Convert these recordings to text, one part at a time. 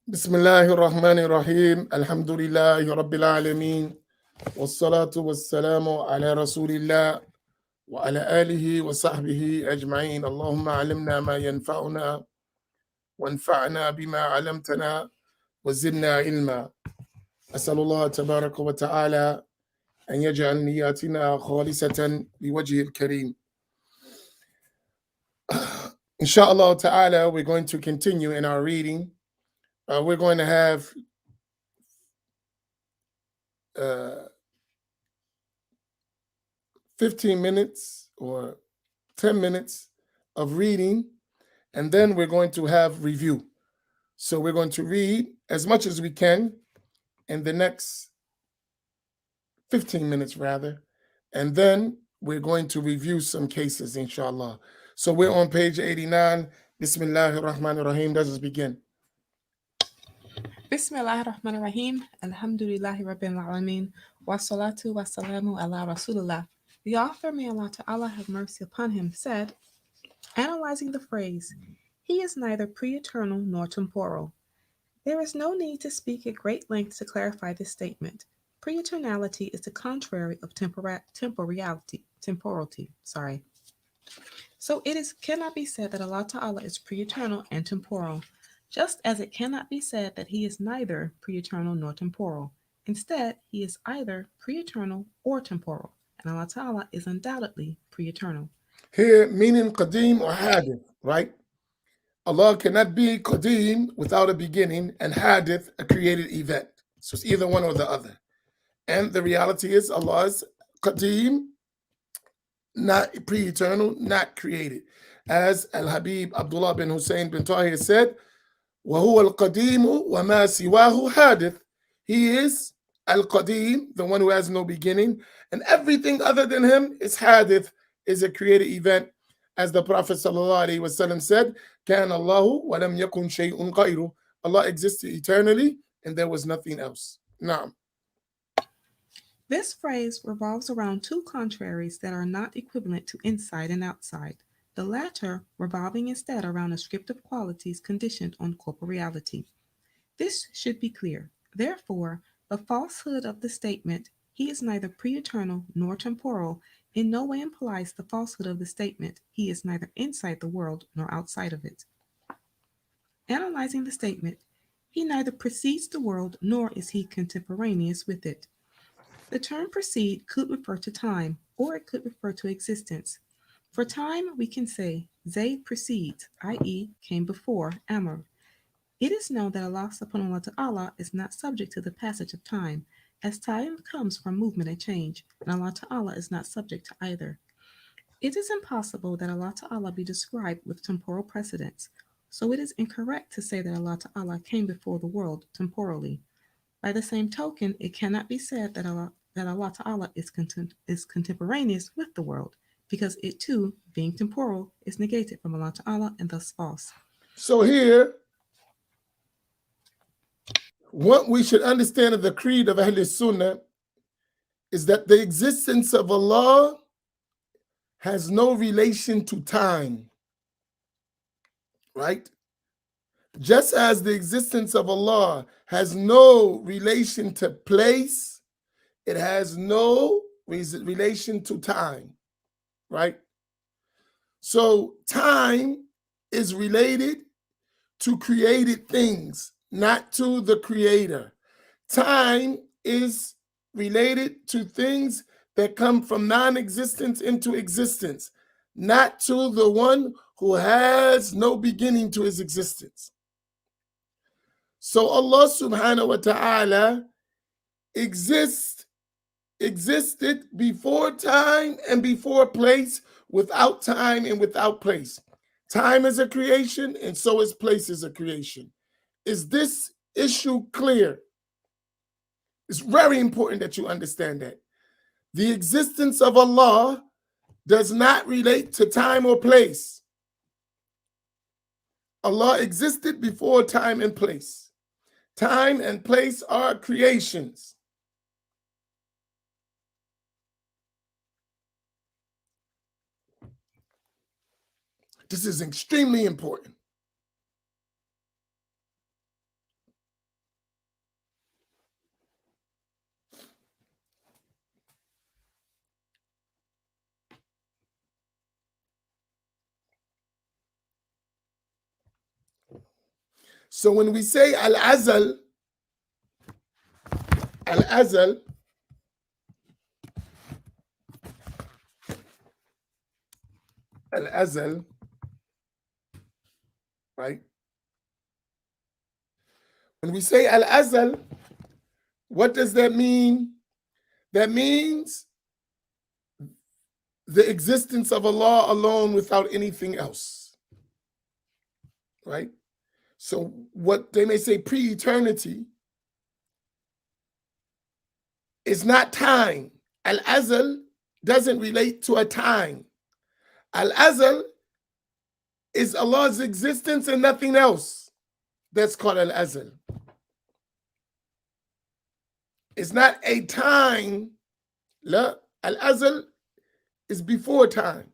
بسم الله الرحمن الرحيم الحمد لله رب العالمين والصلاة والسلام على رسول الله وعلى آله وصحبه أجمعين اللهم علمنا ما ينفعنا وانفعنا بما علمتنا وزدنا علما أسأل الله تبارك وتعالى أن يجعل نياتنا خالصة لوجهه الكريم. Inshallah ta'ala, we're going to continue in our reading. We're going to have 15 minutes or 10 minutes of reading, and then we're going to have review. So we're going to read as much as we can in the next 15 minutes rather, and then we're going to review some cases, inshallah. So we're on page 89. Bismillahir Rahmanir Rahim. Let us begin. Bismillahir Rahmanir Rahim. Alhamdulillahi Rabbil Alameen. Wa salatu wa salamu ala Rasulullah. The author, may Allah Ta'ala have mercy upon him, said, analyzing the phrase, he is neither pre-eternal nor temporal. There is no need to speak at great length to clarify this statement. Pre-eternality is the contrary of temporality. So cannot be said that Allah Ta'ala is pre-eternal and temporal, just as it cannot be said that he is neither pre-eternal nor temporal. Instead, he is either pre-eternal or temporal, and Allah Ta'ala is undoubtedly pre-eternal. Here, meaning qadim or hadith, right? Allah cannot be qadim without a beginning and hadith, a created event. So it's either one or the other. And the reality is Allah is qadim, not pre-eternal, not created. As Al-Habib Abdullah bin Hussein bin Tahir said, وَهُوَ الْقَدِيمُ وَمَا سِوَاهُ حَادِث. He is Al-Qadim, the one who has no beginning, and everything other than him is hadith, is a created event. As the Prophet ﷺ said, كَانَ اللَّهُ وَلَمْ يَكُنْ شَيْءٌ غَيْرُهُ. Allah existed eternally, and there was nothing else. Now, this phrase revolves around two contraries that are not equivalent to inside and outside, the latter revolving instead around descriptive qualities conditioned on corporeality. This should be clear. Therefore, the falsehood of the statement, he is neither pre-eternal nor temporal, in no way implies the falsehood of the statement, he is neither inside the world nor outside of it. Analyzing the statement, he neither precedes the world nor is he contemporaneous with it. The term precede could refer to time, or it could refer to existence. For time, we can say Zayd precedes, i.e., came before Amr. It is known that Allah subhanahu wa ta'ala is not subject to the passage of time, as time comes from movement and change, and Allah ta'ala is not subject to either. It is impossible that Allah ta'ala be described with temporal precedence, so it is incorrect to say that Allah ta'ala came before the world temporally. By the same token, it cannot be said that Allah Ta'ala is contemporaneous with the world, because it too, being temporal, is negated from Allah Ta'ala and thus false. So here, what we should understand of the creed of Ahl Sunnah is that the existence of Allah has no relation to time, right? Just as the existence of Allah has no relation to place, it has no relation to time, right? So time is related to created things, not to the creator. Time is related to things that come from non-existence into existence, not to the one who has no beginning to his existence. So Allah subhanahu wa ta'ala existed before time and before place, without time and without place. Time is a creation, and so is place is a creation. Is this issue clear? It's very important that you understand that. The existence of Allah does not relate to time or place. Allah existed before time and place. Time and place are creations. This is extremely important. So when we say al-azal, al-azal, al-azal, right? When we say al-azal, what does that mean? That means the existence of Allah alone without anything else, right? So what they may say pre-eternity is not time. Al-azal doesn't relate to a time. Al-azal is Allah's existence and nothing else. That's called al-azal. It's not a time. La, al-azal is before time.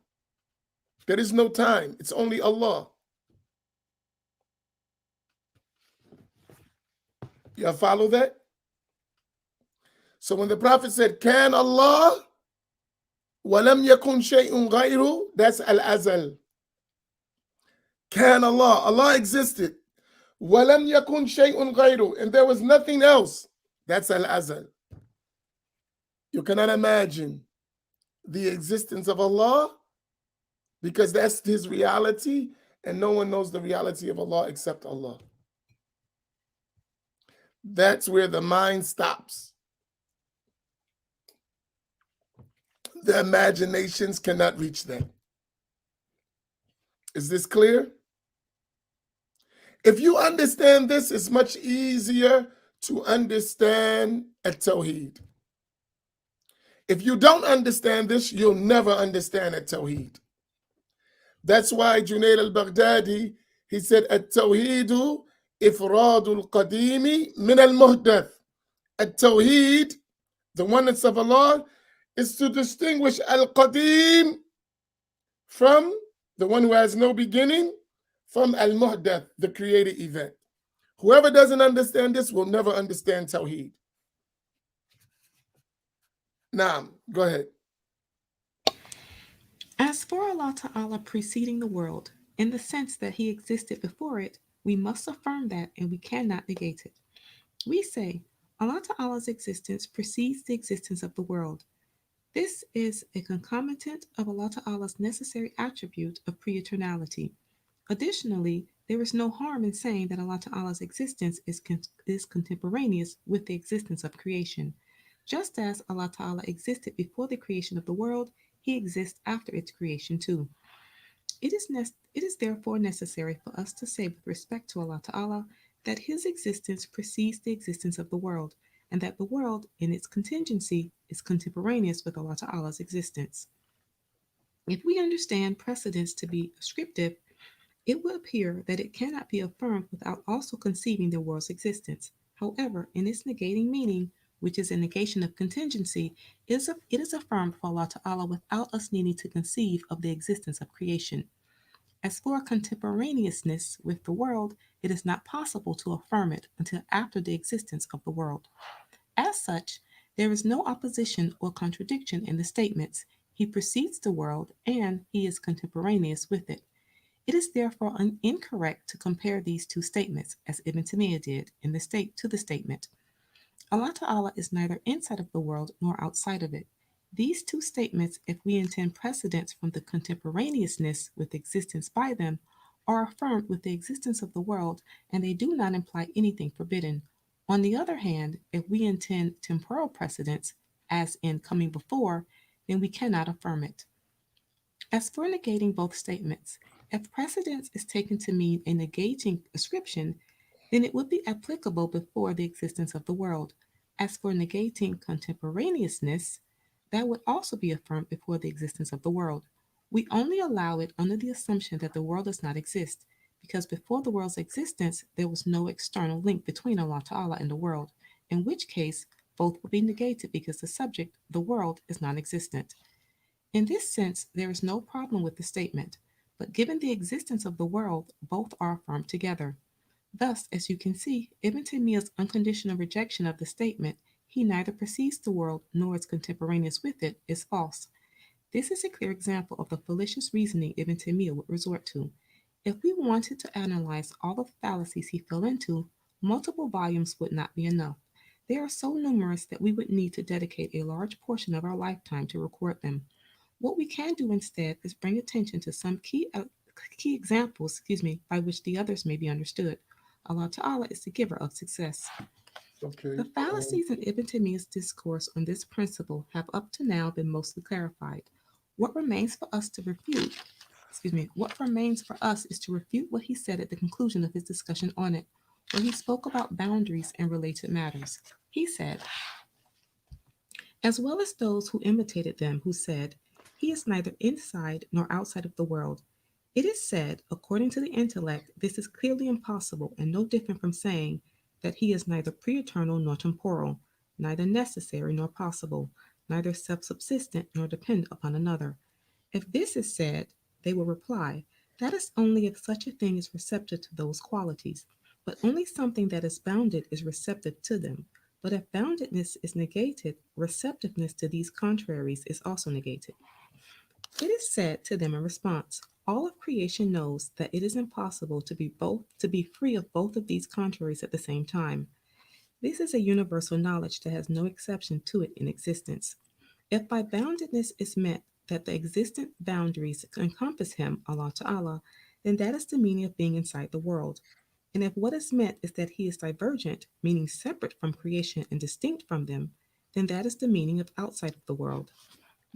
There is no time. It's only Allah. Y'all follow that? So when the Prophet said, Can Allah walam yakun shay'un ghayru, that's al-azal. Can Allah, Allah existed. Walam yakun shay'un ghayru, and there was nothing else. That's al-azal. You cannot imagine the existence of Allah because that's his reality, and no one knows the reality of Allah except Allah. That's where the mind stops. The imaginations cannot reach that. Is this clear? If you understand this, it's much easier to understand at-Tawheed. If you don't understand this, you'll never understand at-Tawheed. That's why Junayd al-Baghdadi, he said, at-Tawheedu ifradul qadimi min al-muhdath. At-Tawheed, the oneness of Allah, is to distinguish al-Qadim from the one who has no beginning, from al-Muhdath, the created event. Whoever doesn't understand this will never understand Tawheed. Naam, go ahead. As for Allah Ta'ala preceding the world, in the sense that He existed before it, we must affirm that and we cannot negate it. We say, Allah Ta'ala's existence precedes the existence of the world. This is a concomitant of Allah Ta'ala's necessary attribute of pre-eternality. Additionally, there is no harm in saying that Allah Ta'ala's existence is contemporaneous with the existence of creation. Just as Allah Ta'ala existed before the creation of the world, He exists after its creation too. It is therefore necessary for us to say with respect to Allah Ta'ala that His existence precedes the existence of the world, and that the world, in its contingency, is contemporaneous with Allah Ta'ala's existence. If we understand precedence to be ascriptive, it would appear that it cannot be affirmed without also conceiving the world's existence. However, in its negating meaning, which is a negation of contingency, it is affirmed for Allah Ta'ala without us needing to conceive of the existence of creation. As for contemporaneousness with the world, it is not possible to affirm it until after the existence of the world. As such, there is no opposition or contradiction in the statements. He precedes the world and he is contemporaneous with it. It is therefore incorrect to compare these two statements, as Ibn Taymiyyah did in the statement. Allah Ta'ala is neither inside of the world nor outside of it. These two statements, if we intend precedence from the contemporaneousness with existence by them, are affirmed with the existence of the world, and they do not imply anything forbidden. On the other hand, if we intend temporal precedence, as in coming before, then we cannot affirm it. As for negating both statements, if precedence is taken to mean a negating ascription, then it would be applicable before the existence of the world. As for negating contemporaneousness, that would also be affirmed before the existence of the world. We only allow it under the assumption that the world does not exist, because before the world's existence, there was no external link between Allah Ta'ala and the world, in which case both would be negated because the subject, the world, is non existent. In this sense, there is no problem with the statement, but given the existence of the world, both are affirmed together. Thus, as you can see, Ibn Taymiyyah's unconditional rejection of the statement, he neither precedes the world nor is contemporaneous with it, is false. This is a clear example of the fallacious reasoning Ibn Taymiyyah would resort to. If we wanted to analyze all the fallacies he fell into, multiple volumes would not be enough. They are so numerous that we would need to dedicate a large portion of our lifetime to record them. What we can do instead is bring attention to some key examples, by which the others may be understood. Allah Ta'ala is the giver of success. Okay. The fallacies in Ibn Taymiyyah's discourse on this principle have up to now been mostly clarified. What remains for us to refute, what remains for us is to refute what he said at the conclusion of his discussion on it, where he spoke about boundaries and related matters. He said, as well as those who imitated them, who said, he is neither inside nor outside of the world. It is said, according to the intellect, this is clearly impossible and no different from saying that he is neither pre eternal nor temporal, neither necessary nor possible, neither self subsistent nor dependent upon another. If this is said, they will reply, that is only if such a thing is receptive to those qualities, but only something that is bounded is receptive to them. But if boundedness is negated, receptiveness to these contraries is also negated. It is said to them in response, all of creation knows that it is impossible to be free of both of these contraries at the same time. This is a universal knowledge that has no exception to it in existence. If by boundedness is meant that the existent boundaries encompass him, Allah Ta'ala, then that is the meaning of being inside the world. And if what is meant is that he is divergent, meaning separate from creation and distinct from them, then that is the meaning of outside of the world.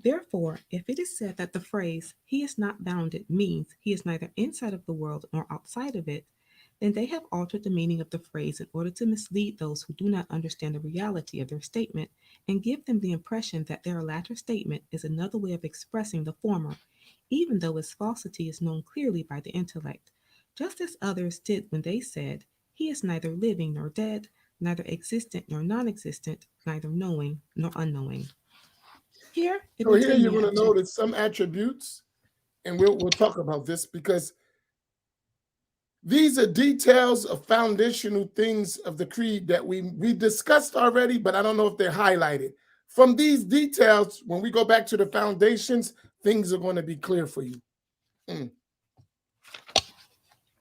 Therefore, if it is said that the phrase, he is not bounded, means he is neither inside of the world nor outside of it, then they have altered the meaning of the phrase in order to mislead those who do not understand the reality of their statement and give them the impression that their latter statement is another way of expressing the former, even though its falsity is known clearly by the intellect, just as others did when they said, he is neither living nor dead, neither existent nor non existent, neither knowing nor unknowing. Here, So Ibn here you're Taymiyyah going to objects. notice some attributes, and we'll talk about this because these are details of foundational things of the creed that we discussed already, but I don't know if they're highlighted. From these details, when we go back to the foundations, things are going to be clear for you.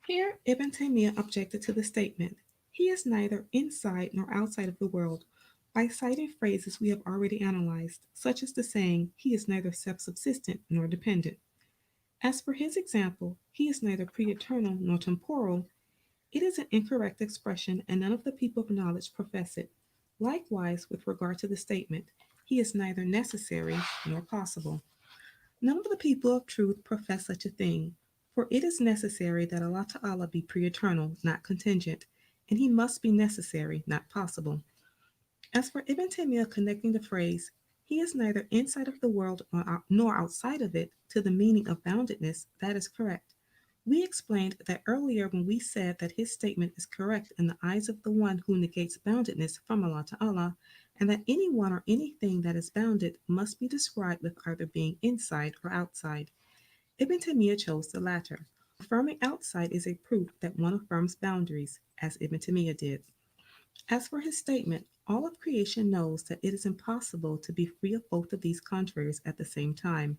Here, Ibn Taymiyyah objected to the statement, he is neither inside nor outside of the world, by citing phrases we have already analyzed, such as the saying, he is neither self subsistent nor dependent. As for his example, he is neither pre eternal nor temporal, it is an incorrect expression, and none of the people of knowledge profess it. Likewise, with regard to the statement, he is neither necessary nor possible. None of the people of truth profess such a thing, for it is necessary that Allah Ta'ala be pre eternal, not contingent, and he must be necessary, not possible. As for Ibn Taymiyyah connecting the phrase, he is neither inside of the world nor outside of it, to the meaning of boundedness, that is correct. We explained that earlier when we said that his statement is correct in the eyes of the one who negates boundedness from Allah Ta'ala, and that anyone or anything that is bounded must be described with either being inside or outside. Ibn Taymiyyah chose the latter. Affirming outside is a proof that one affirms boundaries, as Ibn Taymiyyah did. As for his statement, all of creation knows that it is impossible to be free of both of these contraries at the same time.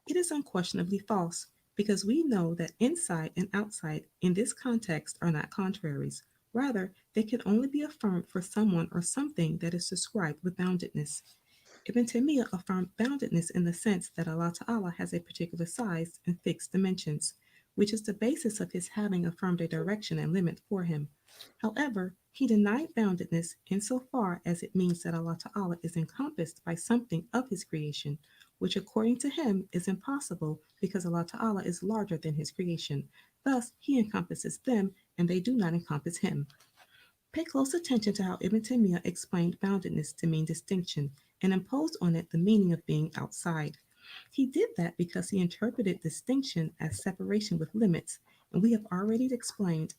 It is unquestionably false, because we know that inside and outside in this context are not contraries. Rather, they can only be affirmed for someone or something that is described with boundedness. Ibn Taymiyyah affirmed boundedness in the sense that Allah Ta'ala has a particular size and fixed dimensions, which is the basis of his having affirmed a direction and limit for him. However, he denied boundedness insofar as it means that Allah Ta'ala is encompassed by something of his creation, which according to him is impossible because Allah Ta'ala is larger than his creation. Thus, he encompasses them and they do not encompass him. Pay close attention to how Ibn Taymiyyah explained boundedness to mean distinction and imposed on it the meaning of being outside. He did that because he interpreted distinction as separation with limits, and we have already explained,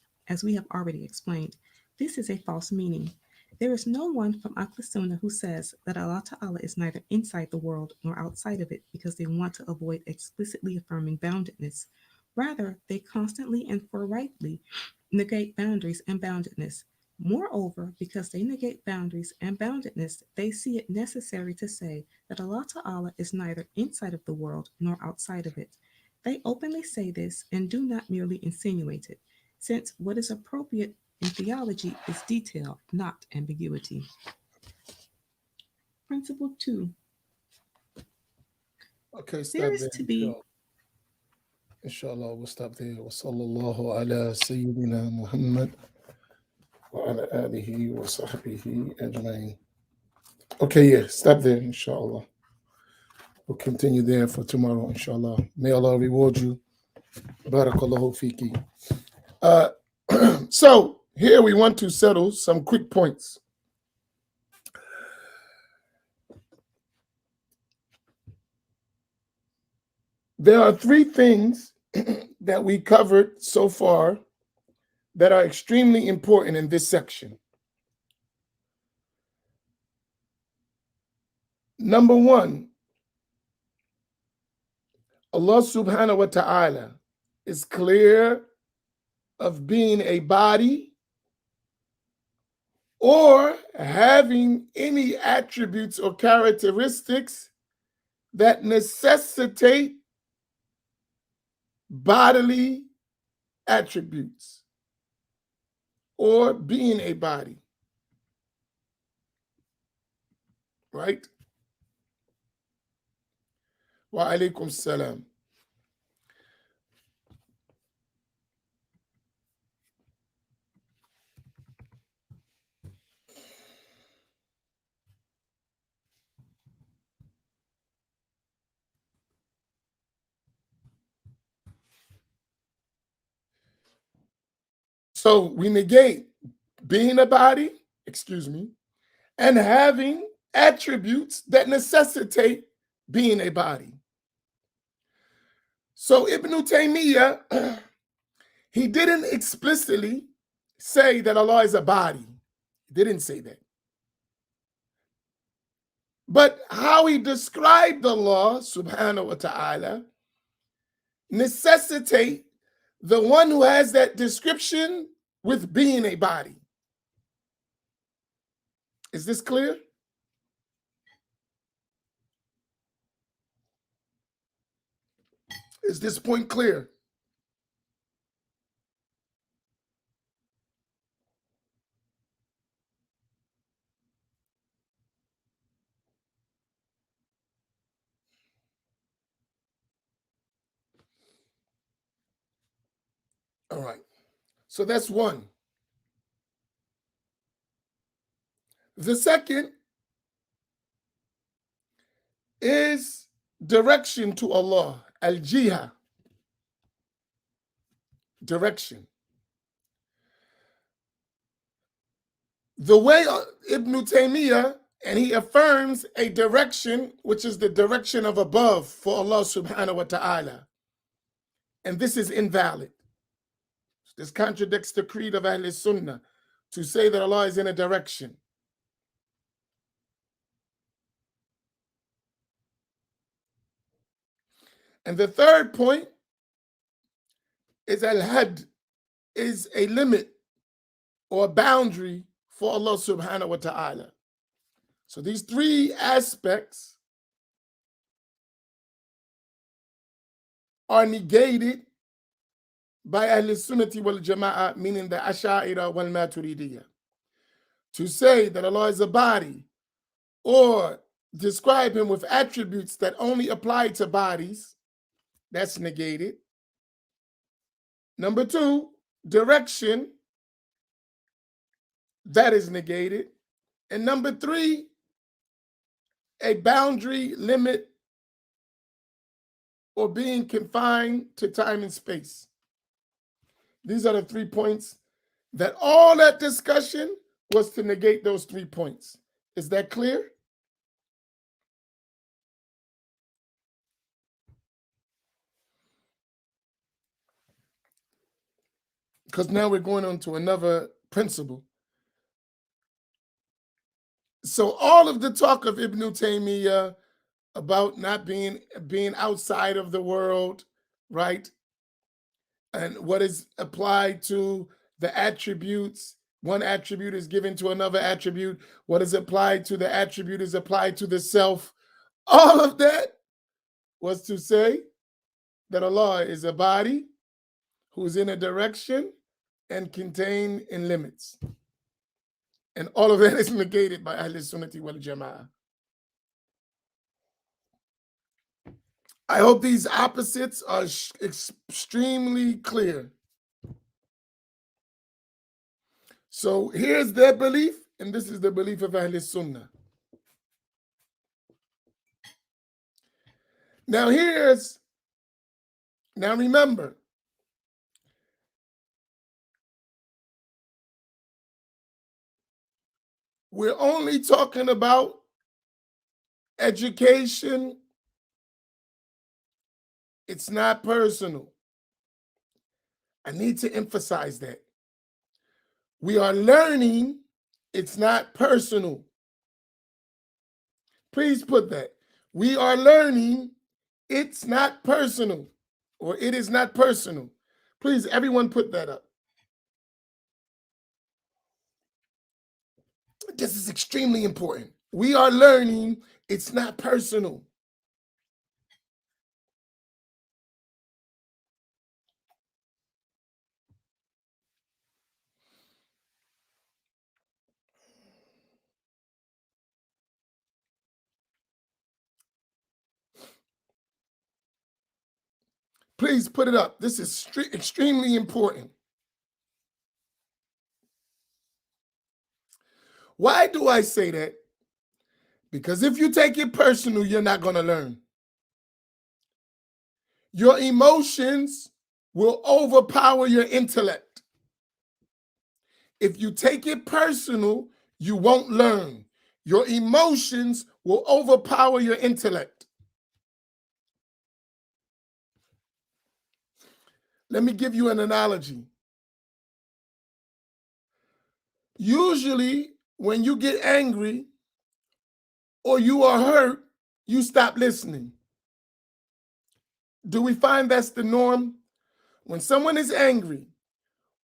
this is a false meaning. There is no one from Ahl Sunnah who says that Allah Ta'ala is neither inside the world nor outside of it because they want to avoid explicitly affirming boundedness. Rather, they constantly and forthrightly negate boundaries and boundedness. Moreover, because they negate boundaries and boundedness, they see it necessary to say that Allah Ta'ala is neither inside of the world nor outside of it. They openly say this and do not merely insinuate it, since what is appropriate in theology is detail, not ambiguity. Principle 2. Okay, There stop is there. to be Inshallah, we'll stop there. Wa sallallahu ala Sayyidina Muhammad wa ala alihi wa sahbihi ajma'in. Okay, yeah, stop there, inshallah. We'll continue there for tomorrow, inshallah. May Allah reward you. Barakallahu fiki. So here we want to settle some quick points. There are three things that we covered so far that are extremely important in this section. Number one, Allah subhanahu wa ta'ala is clear of being a body or having any attributes or characteristics that necessitate bodily attributes or being a body, right? Wa alaikum salam. So we negate being a body, and having attributes that necessitate being a body. So Ibn Taymiyyah, he didn't explicitly say that Allah is a body. He didn't say that. But how he described Allah subhanahu wa ta'ala necessitate the one who has that description with being a body. Is this clear? Is this point clear? All right. So that's one. The second is direction to Allah, al-jiha, direction. The way Ibn Taymiyyah, and he affirms a direction, which is the direction of above for Allah subhanahu wa ta'ala. And this is invalid. This contradicts the creed of Ahl Sunnah to say that Allah is in a direction. And the third point is al-had, is a limit or a boundary for Allah subhanahu wa ta'ala. So these three aspects are negated by Ahl Sunnati wal Jama'ah, meaning the Asha'ira wal Maturidiyah. To say that Allah is a body or describe him with attributes that only apply to bodies, that's negated. Number two, direction, that is negated. And number three, a boundary, limit, or being confined to time and space. These are the 3 points that all that discussion was to negate those 3 points. Is that clear? Because now we're going on to another principle. So all of the talk of Ibn Taymiyyah about not being outside of the world, right? And what is applied to the attributes, one attribute is given to another attribute. What is applied to the attribute is applied to the self. All of that was to say that Allah is a body who's in a direction and contained in limits. And all of that is negated by Ahl Sunnati wal Jama'ah. I hope these opposites are extremely clear. So here's their belief, and this is the belief of Ahl Sunnah. Now remember, we're only talking about education. It's not personal. I need to emphasize that. We are learning. It's not personal. Please put that. We are learning. It's not personal, or it is not personal. Please, everyone put that up. This is extremely important. We are learning. It's not personal. Please put it up. This is extremely important. Why do I say that? Because if you take it personal, you're not going to learn. Your emotions will overpower your intellect. If you take it personal, you won't learn. Your emotions will overpower your intellect. Let me give you an analogy. Usually, when you get angry or you are hurt, you stop listening. Do we find that's the norm? When someone is angry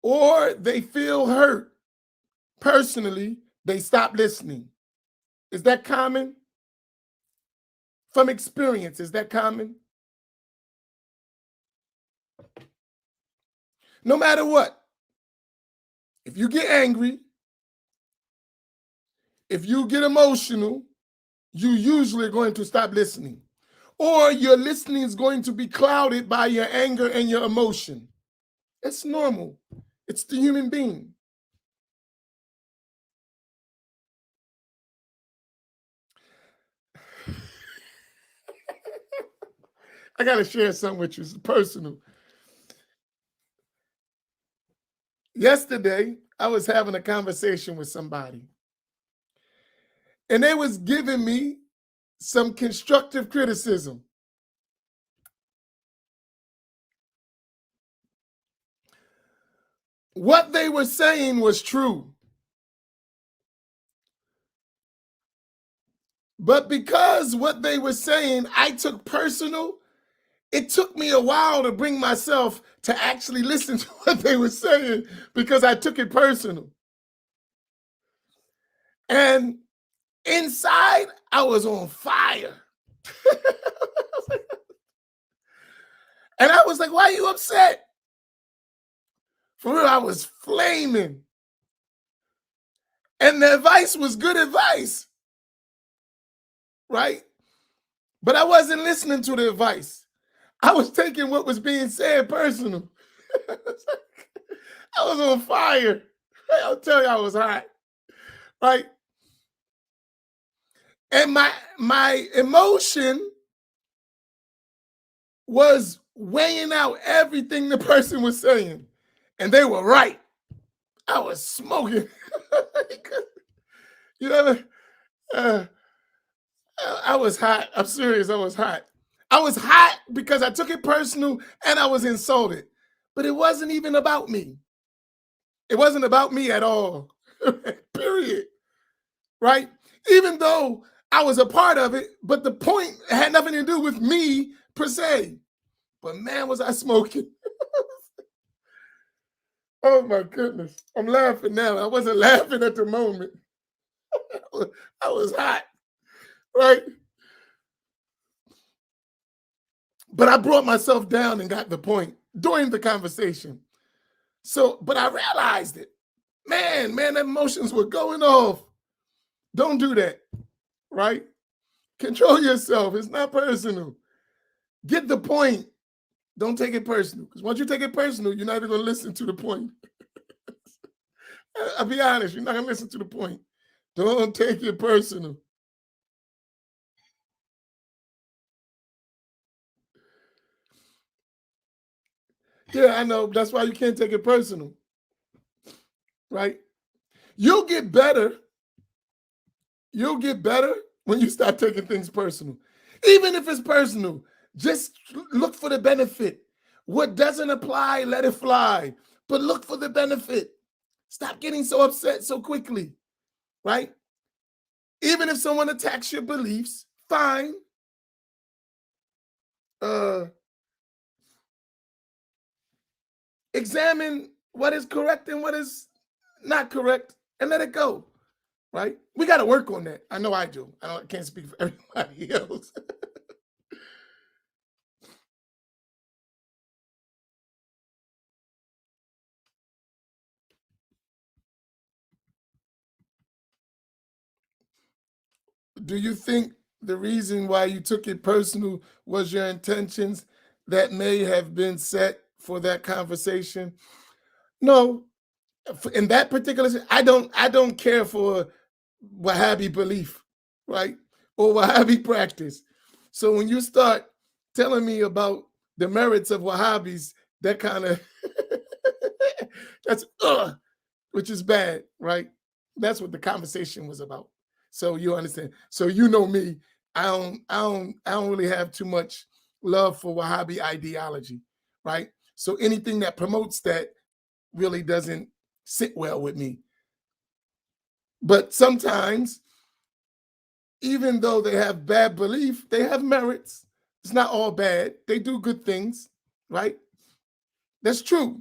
or they feel hurt personally, they stop listening. Is that common? From experience, is that common? No matter what, if you get angry, if you get emotional, you usually are going to stop listening. Or your listening is going to be clouded by your anger and your emotion. It's normal. It's the human being. I got to share something with you. It's personal. Yesterday, I was having a conversation with somebody, and they was giving me some constructive criticism. What they were saying was true. But because what they were saying, I took personal, it took me a while to bring myself to actually listen to what they were saying because I took it personal. And inside, I was on fire. And I was like, why are you upset? For real, I was flaming. And the advice was good advice, right? But I wasn't listening to the advice. I was taking what was being said personal. I was on fire. I'll tell you, I was hot, right? And my emotion was weighing out everything the person was saying. And they were right. I was smoking. You know, I was hot. I'm serious. I was hot. I was hot because I took it personal and I was insulted. But it wasn't even about me. It wasn't about me at all. Period. Right? Even though I was a part of it, but the point had nothing to do with me per se. But man, was I smoking. Oh my goodness. I'm laughing now. I wasn't laughing at the moment. I was hot. Right? But I brought myself down and got the point during the conversation. So, but I realized it. Man, the emotions were going off. Don't do that, right? Control yourself. It's not personal. Get the point. Don't take it personal. Because once you take it personal, you're not even going to listen to the point. I'll be honest, you're not going to listen to the point. Don't take it personal. Yeah, I know. That's why you can't take it personal, right? You'll get better. You'll get better when you start taking things personal. Even if it's personal, just look for the benefit. What doesn't apply, let it fly. But look for the benefit. Stop getting so upset so quickly, right? Even if someone attacks your beliefs, fine. Examine what is correct and what is not correct and let it go, right? We got to work on that. I know I do. I can't speak for everybody else. Do you think the reason why you took it personal was your intentions that may have been set for that conversation? No, in that particular, I don't care for Wahhabi belief, right? Or Wahhabi practice. So when you start telling me about the merits of Wahhabis, that kind of that's which is bad, right? That's what the conversation was about. So you understand. So you know me, I don't really have too much love for Wahhabi ideology, right? So anything that promotes that really doesn't sit well with me. But sometimes, even though they have bad belief, they have merits. It's not all bad. They do good things, right? That's true.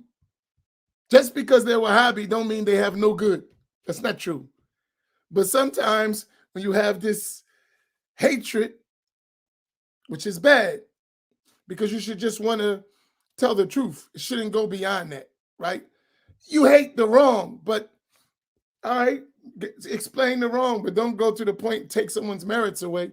Just because they're Wahhabi don't mean they have no good. That's not true. But sometimes when you have this hatred, which is bad, because you should just want to tell the truth. It shouldn't go beyond that, right? You hate the wrong, but all right, explain the wrong, but don't go to the point and take someone's merits away.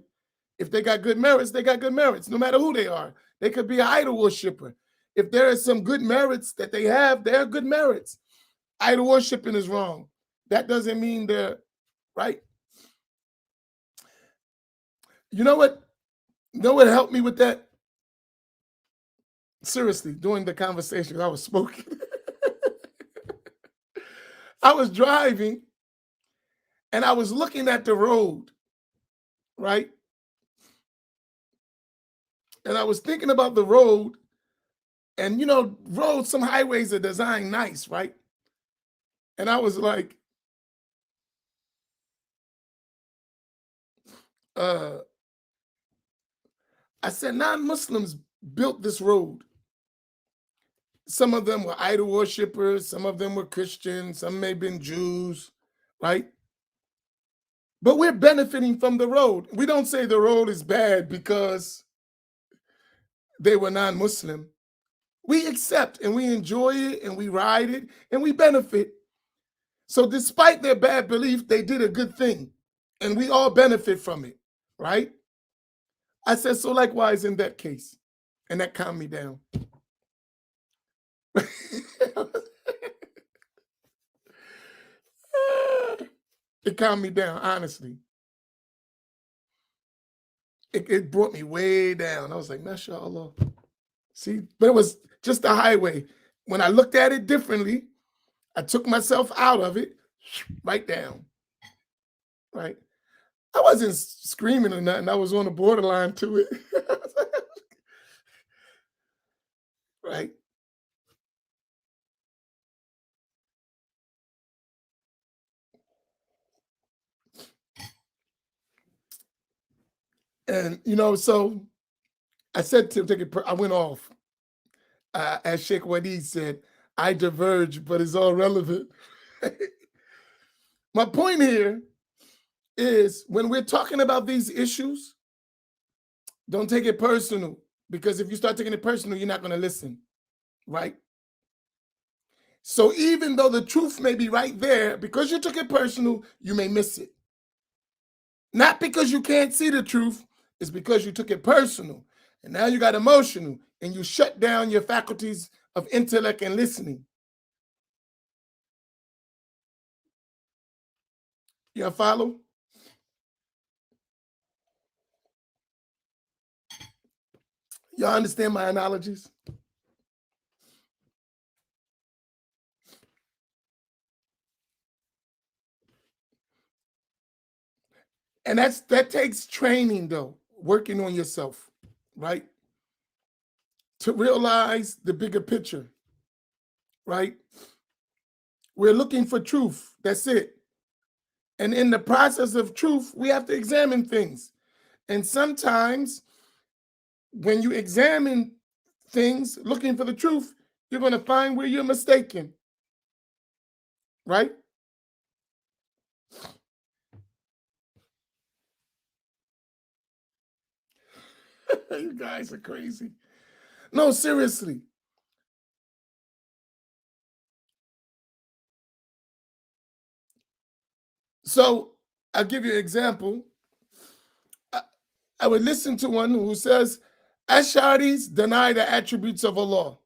If they got good merits, they got good merits, no matter who they are. They could be an idol worshiper. If there is some good merits that they have, they're good merits. Idol worshiping is wrong. That doesn't mean they're right. You know what? You know what helped me with that? Seriously, during the conversation, I was smoking. I was driving and I was looking at the road, right? And I was thinking about the road, and you know, roads, some highways are designed nice, right? And I was like, I said, non-Muslims built this road. Some of them were idol worshipers, some of them were Christians, some may have been Jews, right? But we're benefiting from the road. We don't say the road is bad because they were non-Muslim. We accept and we enjoy it and we ride it and we benefit. So despite their bad belief, they did a good thing and we all benefit from it, right? I said, so likewise in that case. And that calmed me down. It calmed me down, honestly. It brought me way down. I was like, mashallah. See, but it was just a highway. When I looked at it differently, I took myself out of it, right down, right? I wasn't screaming or nothing. I was on the borderline to it, right? And, you know, so I said to take it, I went off. As Sheikh Wadid said, I diverge, but it's all relevant. My point here is when we're talking about these issues, don't take it personal. Because if you start taking it personal, you're not going to listen, right? So even though the truth may be right there, because you took it personal, you may miss it. Not because you can't see the truth, it's because you took it personal. And now you got emotional and you shut down your faculties of intellect and listening. You follow? Y'all understand my analogies? And that takes training, though, working on yourself, right? To realize the bigger picture, right? We're looking for truth. That's it. And in the process of truth, we have to examine things. And sometimes when you examine things looking for the truth, you're going to find where you're mistaken, right? You guys are crazy. No, seriously. So I'll give you an example. I would listen to one who says, Ash'aris deny the attributes of Allah,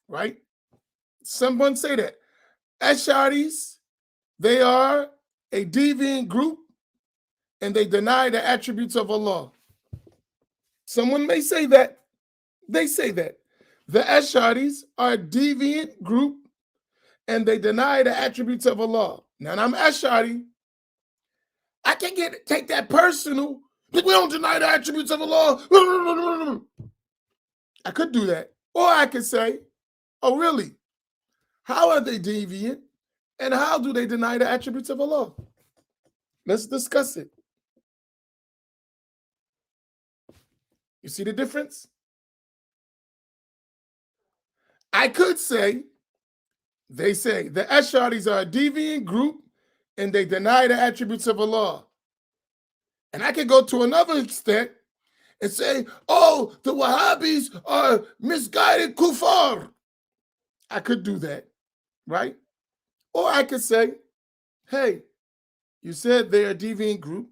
right? Someone say that. Ash'aris, they are a deviant group and they deny the attributes of Allah. Someone may say that. They say that. The Ash'aris are a deviant group and they deny the attributes of Allah. Now, I'm Ash'ari. I can take that personal. We don't deny the attributes of Allah. I could do that. Or I could say, oh, really? How are they deviant? And how do they deny the attributes of Allah? Let's discuss it. You see the difference? I could say, they say, the Ash'aris are a deviant group and they deny the attributes of Allah. And I could go to another extent and say, oh, the Wahhabis are misguided kuffar. I could do that, right? Or I could say, hey, you said they're a deviant group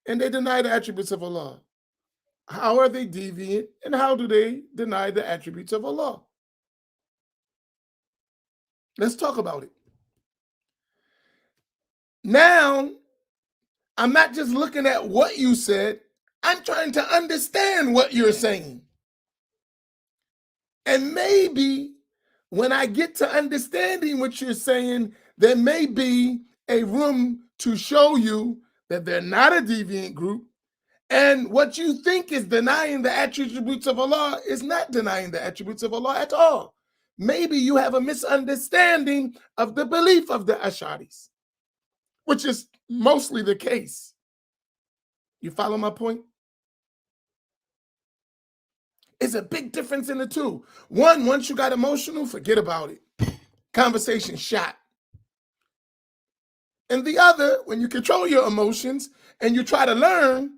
and they deny the attributes of Allah. How are they deviant and how do they deny the attributes of Allah? Let's talk about it. Now, I'm not just looking at what you said, I'm trying to understand what you're saying. And maybe when I get to understanding what you're saying, there may be a room to show you that they're not a deviant group. And what you think is denying the attributes of Allah is not denying the attributes of Allah at all. Maybe you have a misunderstanding of the belief of the Ash'aris, which is mostly the case. You follow my point? It's a big difference in the two. One, once you got emotional, forget about it. Conversation shot. And the other, when you control your emotions and you try to learn,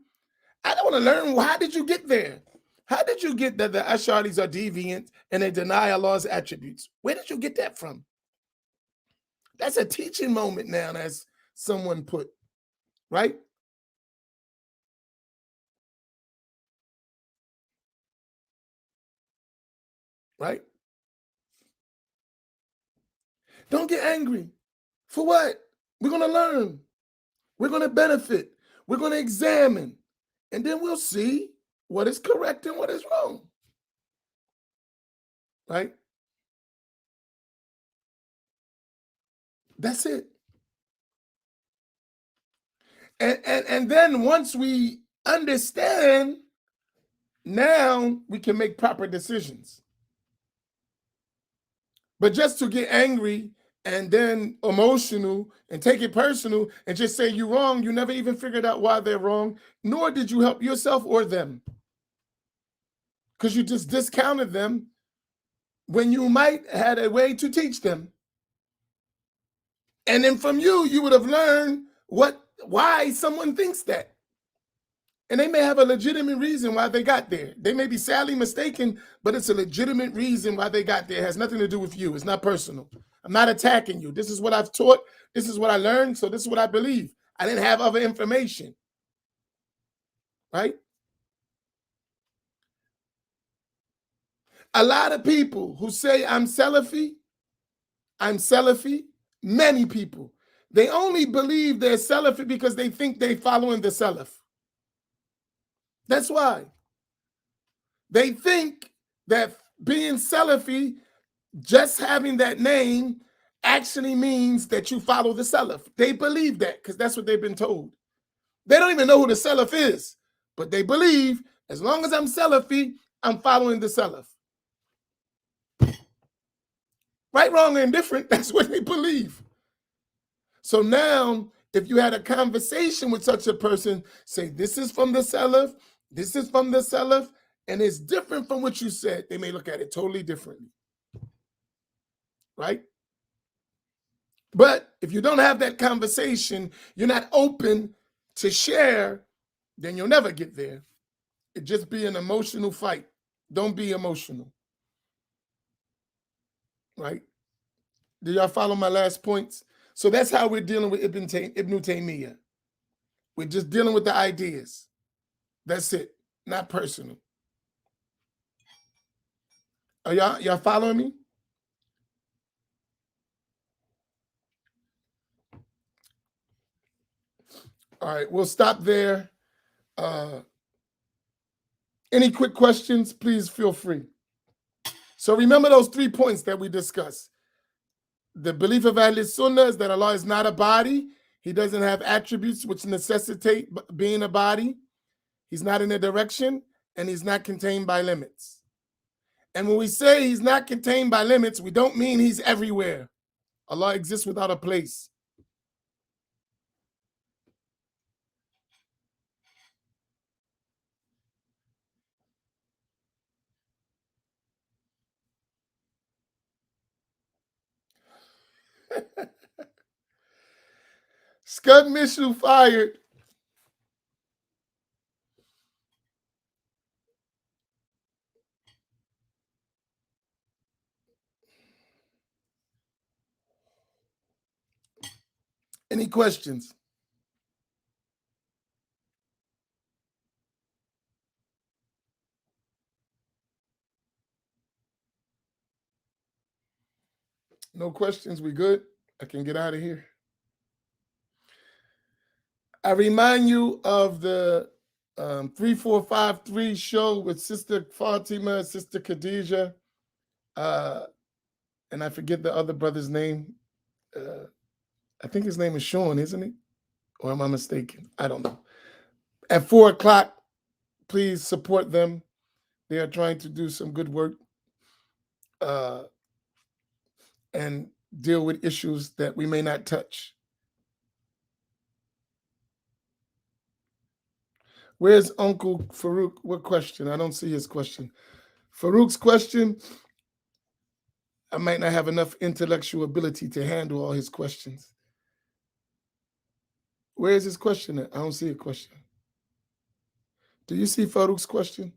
I don't want to learn, how did you get there? How did you get that the Ash'aris are deviant and they deny Allah's attributes? Where did you get that from? That's a teaching moment now, as someone put, right? Right? Don't get angry. For what? We're going to learn. We're going to benefit. We're going to examine. And then we'll see what is correct and what is wrong. Right? That's it. And then once we understand, now we can make proper decisions. But just to get angry and then emotional and take it personal and just say you're wrong, you never even figured out why they're wrong, nor did you help yourself or them. Because you just discounted them when you might have had a way to teach them. And then from you would have learned why someone thinks that. And they may have a legitimate reason why they got there. They may be sadly mistaken, but it's a legitimate reason why they got there. It has nothing to do with you. It's not personal. I'm not attacking you. This is what I've taught. This is what I learned. So this is what I believe. I didn't have other information. Right? A lot of people who say I'm Salafi, many people, they only believe they're Salafi because they think they're following the Salaf. That's why. They think that being Salafi, just having that name, actually means that you follow the Salaf. They believe that because that's what they've been told. They don't even know who the Salaf is, but they believe as long as I'm Salafi, I'm following the Salaf. Right, wrong, or indifferent, that's what they believe. So now, if you had a conversation with such a person, say, this is from the Salaf, this is from the Salaf, and it's different from what you said, they may look at it totally differently. Right? But if you don't have that conversation, you're not open to share, then you'll never get there. It just be an emotional fight. Don't be emotional. Right? Do y'all follow my last points? So that's how we're dealing with Ibn Taymiyyah. We're just dealing with the ideas. That's it. Not personal. Are y'all following me? All right, we'll stop there. Any quick questions, please feel free. So remember those 3 points that we discussed. The belief of Ahl Sunnah is that Allah is not a body. He doesn't have attributes which necessitate being a body. He's not in a direction, and he's not contained by limits. And when we say he's not contained by limits, we don't mean he's everywhere. Allah exists without a place. Scud Mitchell fired. Any questions? No questions. We good? I can get out of here. I remind you of the 3453 show with Sister Fatima, Sister Khadijah, and I forget the other brother's name. I think his name is Sean, isn't it? Or am I mistaken? I don't know. At 4 o'clock, please support them. They are trying to do some good work and deal with issues that we may not touch. Where's Uncle Farouk? What question? I don't see his question. Farouk's question, I might not have enough intellectual ability to handle all his questions. Where is his question at? I don't see a question. Do you see Farouk's question?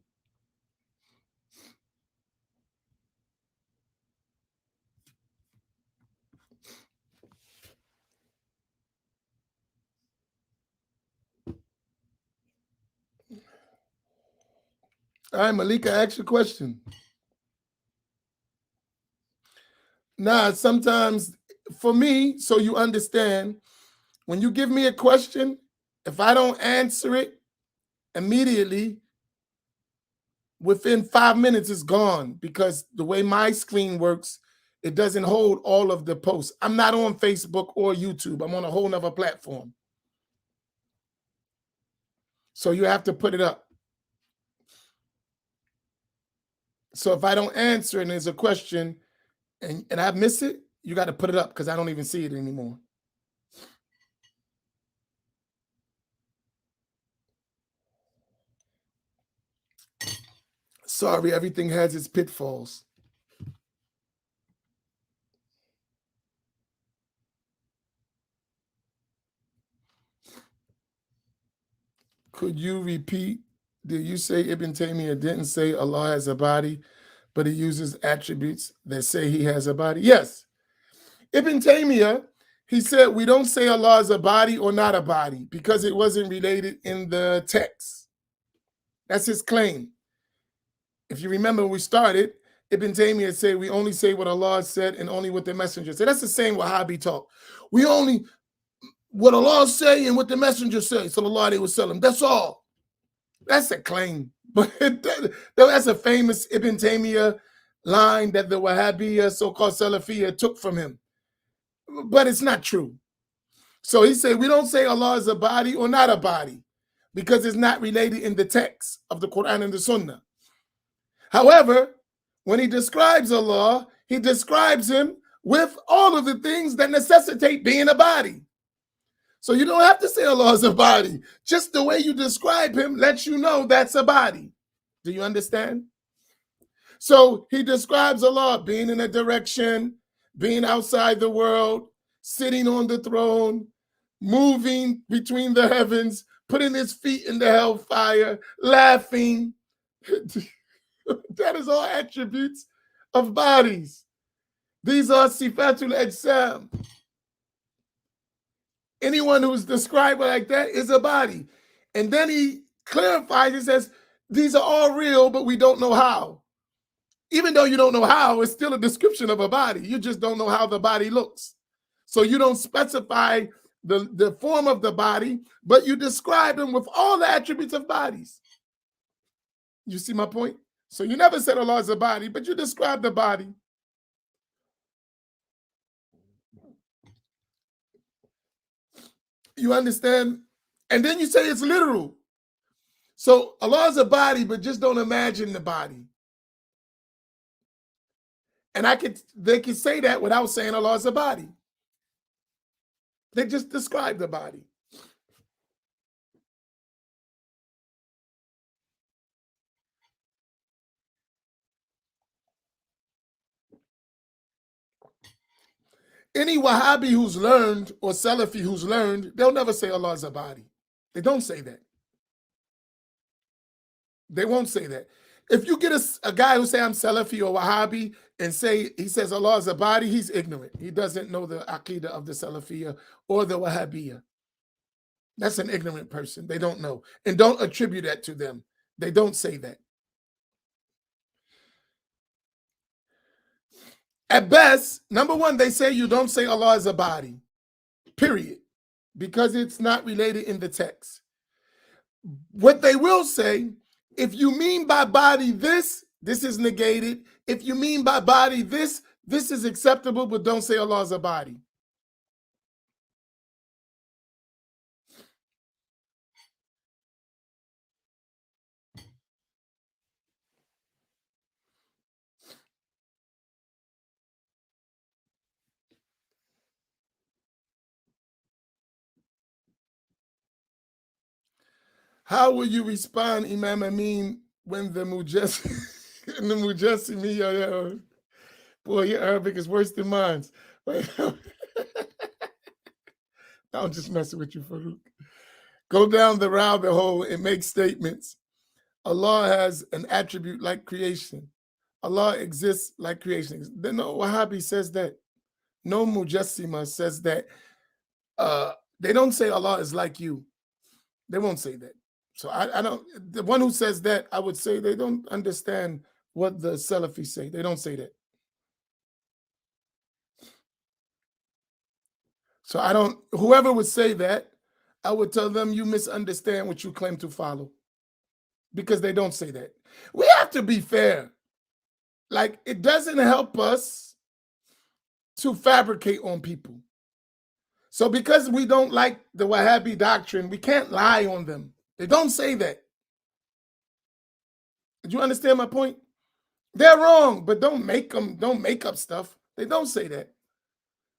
All right, Malika, ask your question. Nah, sometimes for me, so you understand, when you give me a question, if I don't answer it immediately, within 5 minutes it's gone because the way my screen works, it doesn't hold all of the posts. I'm not on Facebook or YouTube. I'm on a whole nother platform. So you have to put it up. So if I don't answer and there's a question and I miss it, you got to put it up because I don't even see it anymore. Sorry, everything has its pitfalls. Could you repeat? Did you say Ibn Taymiyyah didn't say Allah has a body, but he uses attributes that say he has a body? Yes. Ibn Taymiyyah, he said we don't say Allah is a body or not a body because it wasn't related in the text. That's his claim. If you remember when we started, Ibn Taymiyyah said we only say what Allah said and only what the messenger said. That's the same Wahhabi talk. We only what Allah say and what the messenger say, sallallahu alaihi wasallam. That's all. That's a claim. But that's a famous Ibn Taymiyyah line that the Wahhabiyya, so-called Salafiyya, took from him. But it's not true. So he said we don't say Allah is a body or not a body because it's not related in the text of the Quran and the Sunnah. However, when he describes Allah, he describes him with all of the things that necessitate being a body. So you don't have to say Allah is a body. Just the way you describe him lets you know that's a body. Do you understand? So he describes Allah being in a direction, being outside the world, sitting on the throne, moving between the heavens, putting his feet in the hellfire, laughing. That is all attributes of bodies. These are sifatul ajsam. Anyone who's described like that is a body. And then he clarifies, he says, these are all real, but we don't know how. Even though you don't know how, it's still a description of a body. You just don't know how the body looks. So you don't specify the form of the body, but you describe them with all the attributes of bodies. You see my point? So you never said Allah is a body, but you describe the body. You understand? And then you say it's literal. So Allah is a body, but just don't imagine the body. And they could say that without saying Allah is a body. They just describe the body. Any Wahhabi who's learned or Salafi who's learned, they'll never say Allah is a body. They don't say that. They won't say that. If you get a guy who say I'm Salafi or Wahhabi and he says Allah is a body, he's ignorant. He doesn't know the Aqidah of the Salafiyya or the Wahhabiyya. That's an ignorant person. They don't know. And don't attribute that to them. They don't say that. At best, number one, they say you don't say Allah is a body, period, because it's not related in the text. What they will say, if you mean by body this is negated. If you mean by body this is acceptable, but don't say Allah is a body. How will you respond, Imam Amin, when the Mujassimi, boy, your Arabic is worse than mine. I'm just messing with you, Farouk. Go down the rabbit hole and make statements. Allah has an attribute like creation. Allah exists like creation. No Wahhabi says that. No Mujassima says that. They don't say Allah is like you. They won't say that. So I don't, the one who says that, I would say they don't understand what the Salafis say. They don't say that. So whoever would say that, I would tell them you misunderstand what you claim to follow. Because they don't say that. We have to be fair. Like, it doesn't help us to fabricate on people. So because we don't like the Wahhabi doctrine, we can't lie on them. They don't say that. Do you understand my point? They're wrong, but don't make up stuff. They don't say that.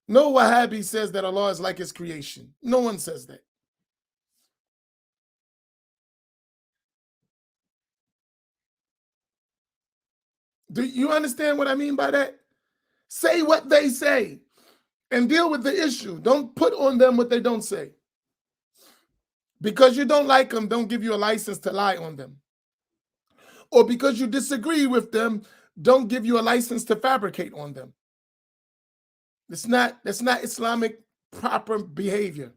No Wahhabi says that Allah is like his creation. No one says that. Do you understand what I mean by that? Say what they say and deal with the issue. Don't put on them what they don't say. Because you don't like them, don't give you a license to lie on them. Or because you disagree with them, don't give you a license to fabricate on them. That's not Islamic proper behavior.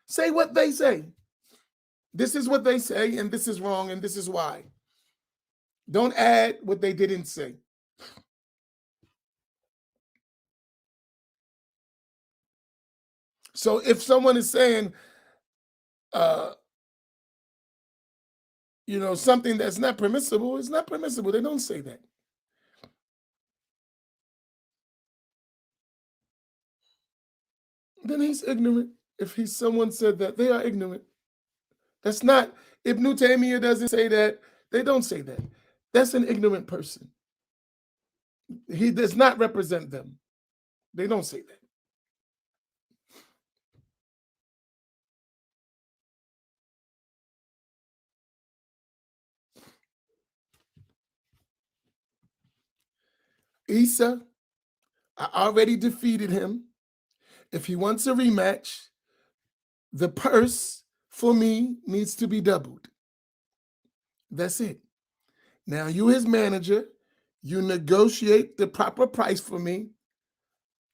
Say what they say. This is what they say, and this is wrong, and this is why. Don't add what they didn't say. So if someone is saying, something that's not permissible, it's not permissible. They don't say that. Then he's ignorant. If someone said that, they are ignorant. That's not, Ibn Taymiyyah doesn't say that. They don't say that. That's an ignorant person. He does not represent them. They don't say that. Isa, I already defeated him. If he wants a rematch, the purse for me needs to be doubled. That's it. Now you his manager, you negotiate the proper price for me.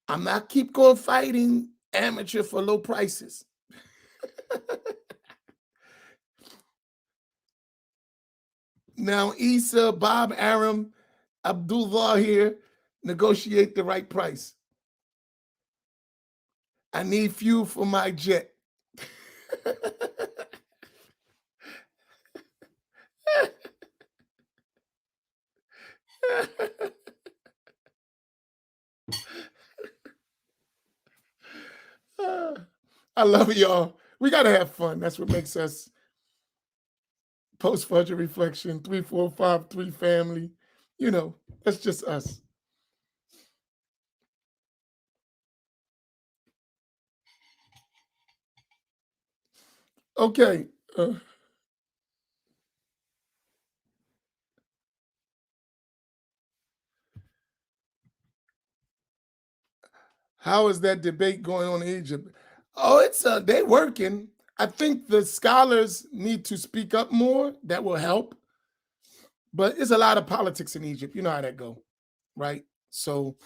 I'm not keep going fighting amateur for low prices. Now Isa, Bob, Aram, Abdullah here, negotiate the right price. I need fuel for my jet. I love y'all. We got to have fun. That's what makes us Post-Fajr Reflection, 3453 family. That's just us. Okay. How is that debate going on in Egypt? Oh, it's they working. I think the scholars need to speak up more. That will help. But it's a lot of politics in Egypt. You know how that go, right? So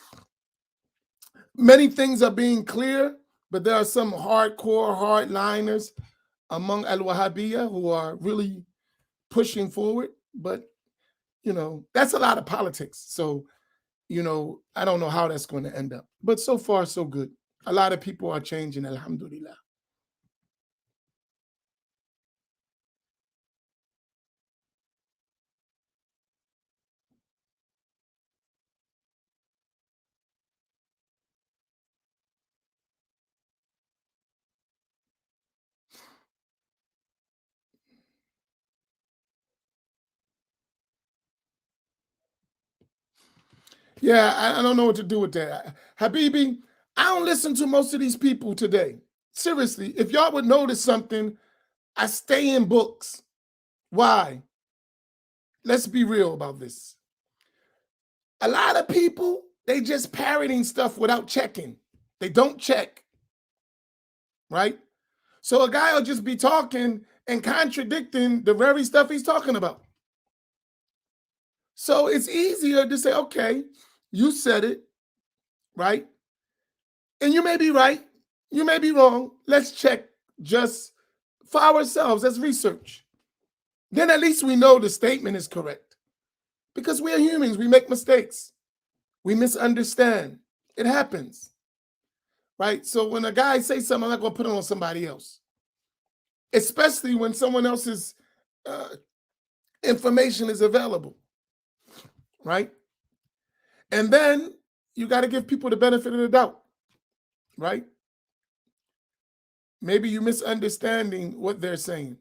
many things are being clear, but there are some hardcore hardliners among Al-Wahhabiyya who are really pushing forward. But, that's a lot of politics. So, I don't know how that's going to end up. But so far, so good. A lot of people are changing, alhamdulillah. Yeah, I don't know what to do with that. Habibi, I don't listen to most of these people today. Seriously, if y'all would notice something, I stay in books. Why? Let's be real about this. A lot of people, they just parroting stuff without checking. They don't check, right? So a guy will just be talking and contradicting the very stuff he's talking about. So it's easier to say, okay, you said it, right? And you may be right, you may be wrong. Let's check just for ourselves as research. Then at least we know the statement is correct. Because we are humans, we make mistakes. We misunderstand. It happens, right? So when a guy says something, I'm not going to put it on somebody else. Especially when someone else's information is available, right? And then you got to give people the benefit of the doubt, right? Maybe you're misunderstanding what they're saying.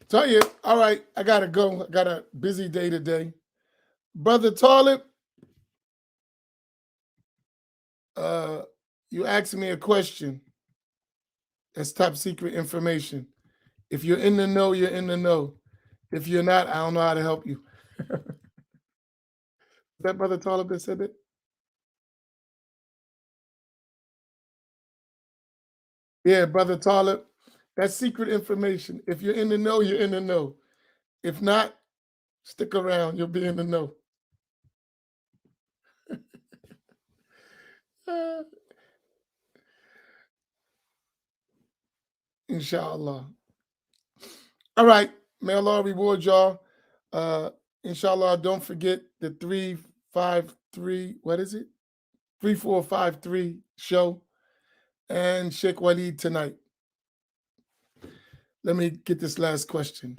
Tell you, all right, I got to go. I got a busy day today. Brother Talib, you asked me a question. That's top secret information. If you're in the know, you're in the know. If you're not, I don't know how to help you. Is that Brother Talib that said it? Yeah, Brother Talib, that's secret information. If you're in the know, you're in the know. If not, stick around. You'll be in the know. Inshallah. All right. May Allah reward y'all. Inshallah, don't forget the 353, what is it? 3453 show and Sheikh Walid tonight. Let me get this last question.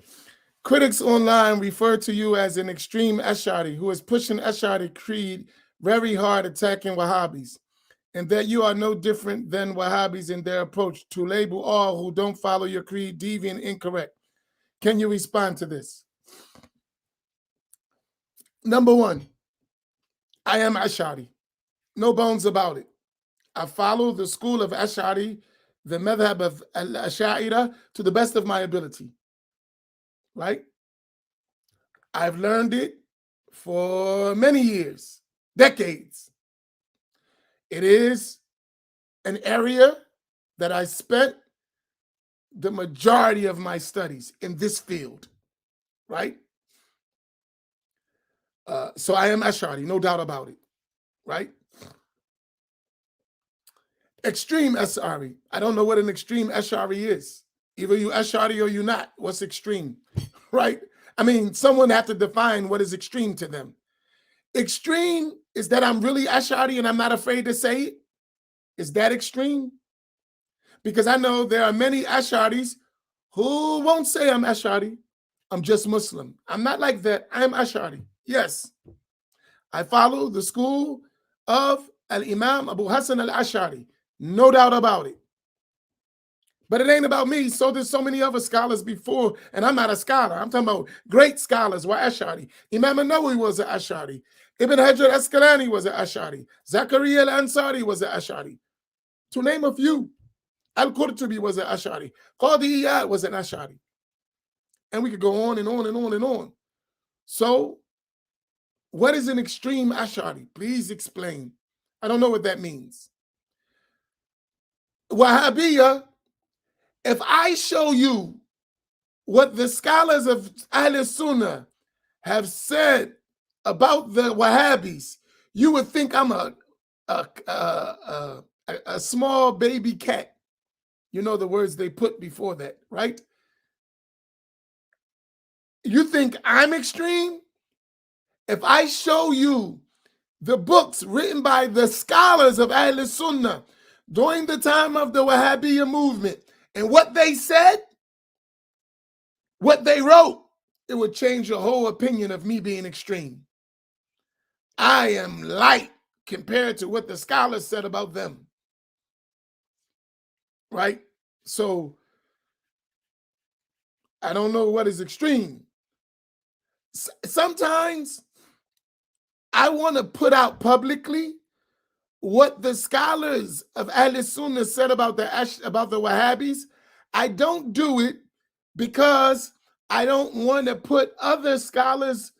Critics online refer to you as an extreme Ash'ari who is pushing Ash'ari Creed very hard, attacking Wahhabis, and that you are no different than Wahhabis in their approach to label all who don't follow your creed deviant, incorrect. Can you respond to this? Number one, I am Ash'ari. No bones about it. I follow the school of Ash'ari, the madhab of al-Ash'ira, to the best of my ability. Right? I've learned it for many years, decades. It is an area that I spent the majority of my studies in this field, right? So I am Ash'ari, no doubt about it, right? Extreme Ash'ari. I don't know what an extreme Ash'ari is. Either you Ash'ari or you not. What's extreme, right? I mean, someone have to define what is extreme to them. Extreme is that I'm really Ash'ari and I'm not afraid to say it. Is that extreme? Because I know there are many Ash'aris who won't say I'm Ash'ari. I'm just Muslim. I'm not like that. I am Ash'ari. Yes. I follow the school of Al-Imam Abu Hassan al-Ash'ari. No doubt about it. But it ain't about me. So there's so many other scholars before, and I'm not a scholar. I'm talking about great scholars were Ash'ari. Imam An-Nawawi was an Ash'ari. Ibn Hajar Asqalani was an Ash'ari. Zakaria al-Ansari was an Ash'ari. To name a few. Al-Qurtubi was an Ash'ari. Qadi Iyad was an Ash'ari. And we could go on and on and on and on. So, what is an extreme Ash'ari? Please explain. I don't know what that means. Wahhabiyya, if I show you what the scholars of Ahl Sunnah have said about the Wahhabis, you would think I'm a small baby cat. You know the words they put before that, right? You think I'm extreme? If I show you the books written by the scholars of Ahl Sunnah during the time of the Wahhabiyya movement and what they said, what they wrote, it would change your whole opinion of me being extreme. I am light compared to what the scholars said about them. Right? So I don't know what is extreme. Sometimes I want to put out publicly what the scholars of Ahl Sunnah said about the Wahhabis. I don't do it because I don't want to put other scholars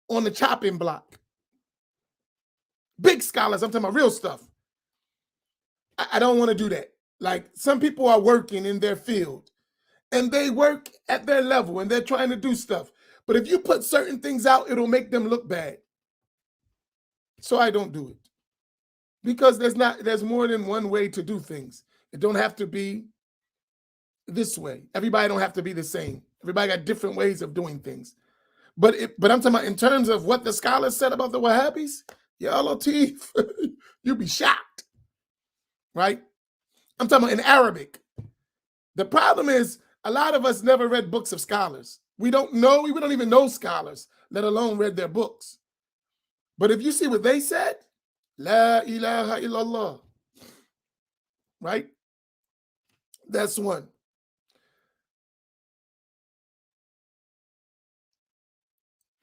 on the chopping block. Big scholars, I'm talking about real stuff. I don't want to do that. Like, some people are working in their field and they work at their level and they're trying to do stuff. But if you put certain things out, it'll make them look bad. So I don't do it. Because there's more than one way to do things. It don't have to be this way. Everybody don't have to be the same. Everybody got different ways of doing things. But I'm talking about in terms of what the scholars said about the Wahhabis, ya Latif, you'd be shocked. Right? I'm talking about in Arabic. The problem is a lot of us never read books of scholars. We don't even know scholars, let alone read their books. But if you see what they said, La ilaha illallah. Right? That's one.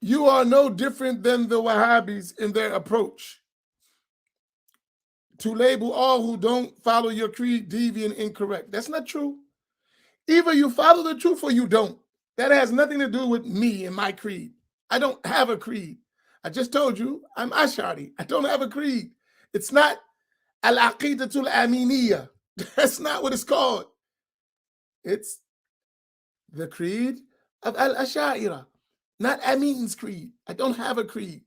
you are no different than the Wahhabis in their approach to label all who don't follow your creed deviant, incorrect. That's not true. Either you follow the truth or you don't. That has nothing to do with me and my creed. I don't have a creed. I just told you I'm Ash'ari. I don't have a creed. It's not Al-Aqidatul Aminiyah. That's not what it's called. It's the creed of Al-Ash'ira, not Amin's creed. I don't have a creed,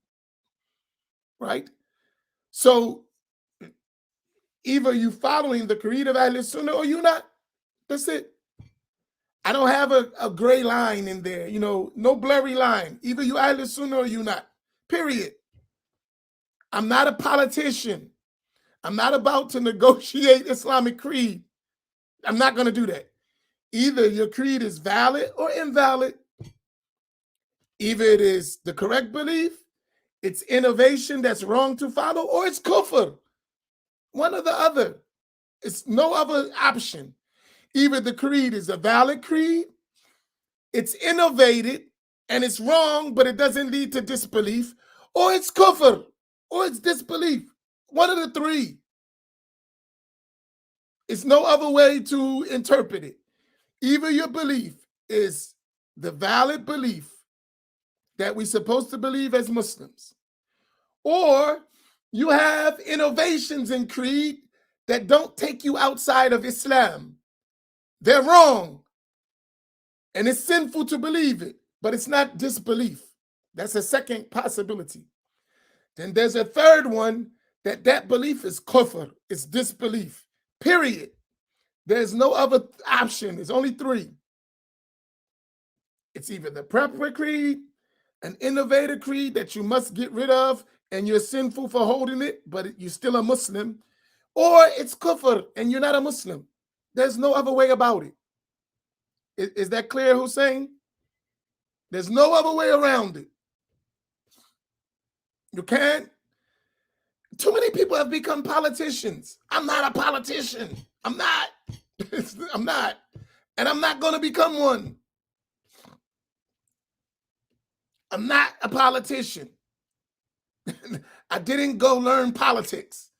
right? So either you following the creed of Ahl Sunnah or you not. That's it. I don't have a gray line in there, no blurry line. Either you Ahl Sunnah or you not, period. I'm not a politician. I'm not about to negotiate Islamic creed. I'm not going to do that. Either your creed is valid or invalid. Either it is the correct belief, it's innovation that's wrong to follow, or it's kufr. One or the other. It's no other option. Either the creed is a valid creed, it's innovated, and it's wrong, but it doesn't lead to disbelief, or it's kufr, or it's disbelief. One of the three. It's no other way to interpret it. Either your belief is the valid belief that we're supposed to believe as Muslims, or you have innovations in creed that don't take you outside of Islam. They're wrong. And it's sinful to believe it, but it's not disbelief. That's a second possibility. Then there's a third one that belief is kufr, it's disbelief, period. There's no other option. There's only three. It's either the proper creed, an innovative creed that you must get rid of, and you're sinful for holding it, but you're still a Muslim, or it's kufr and you're not a Muslim. There's no other way about it. Is that clear, Hussein? There's no other way around it. You can't. Too many people have become politicians. I'm not a politician. I'm not. I'm not. And I'm not going to become one. I'm not a politician. I didn't go learn politics.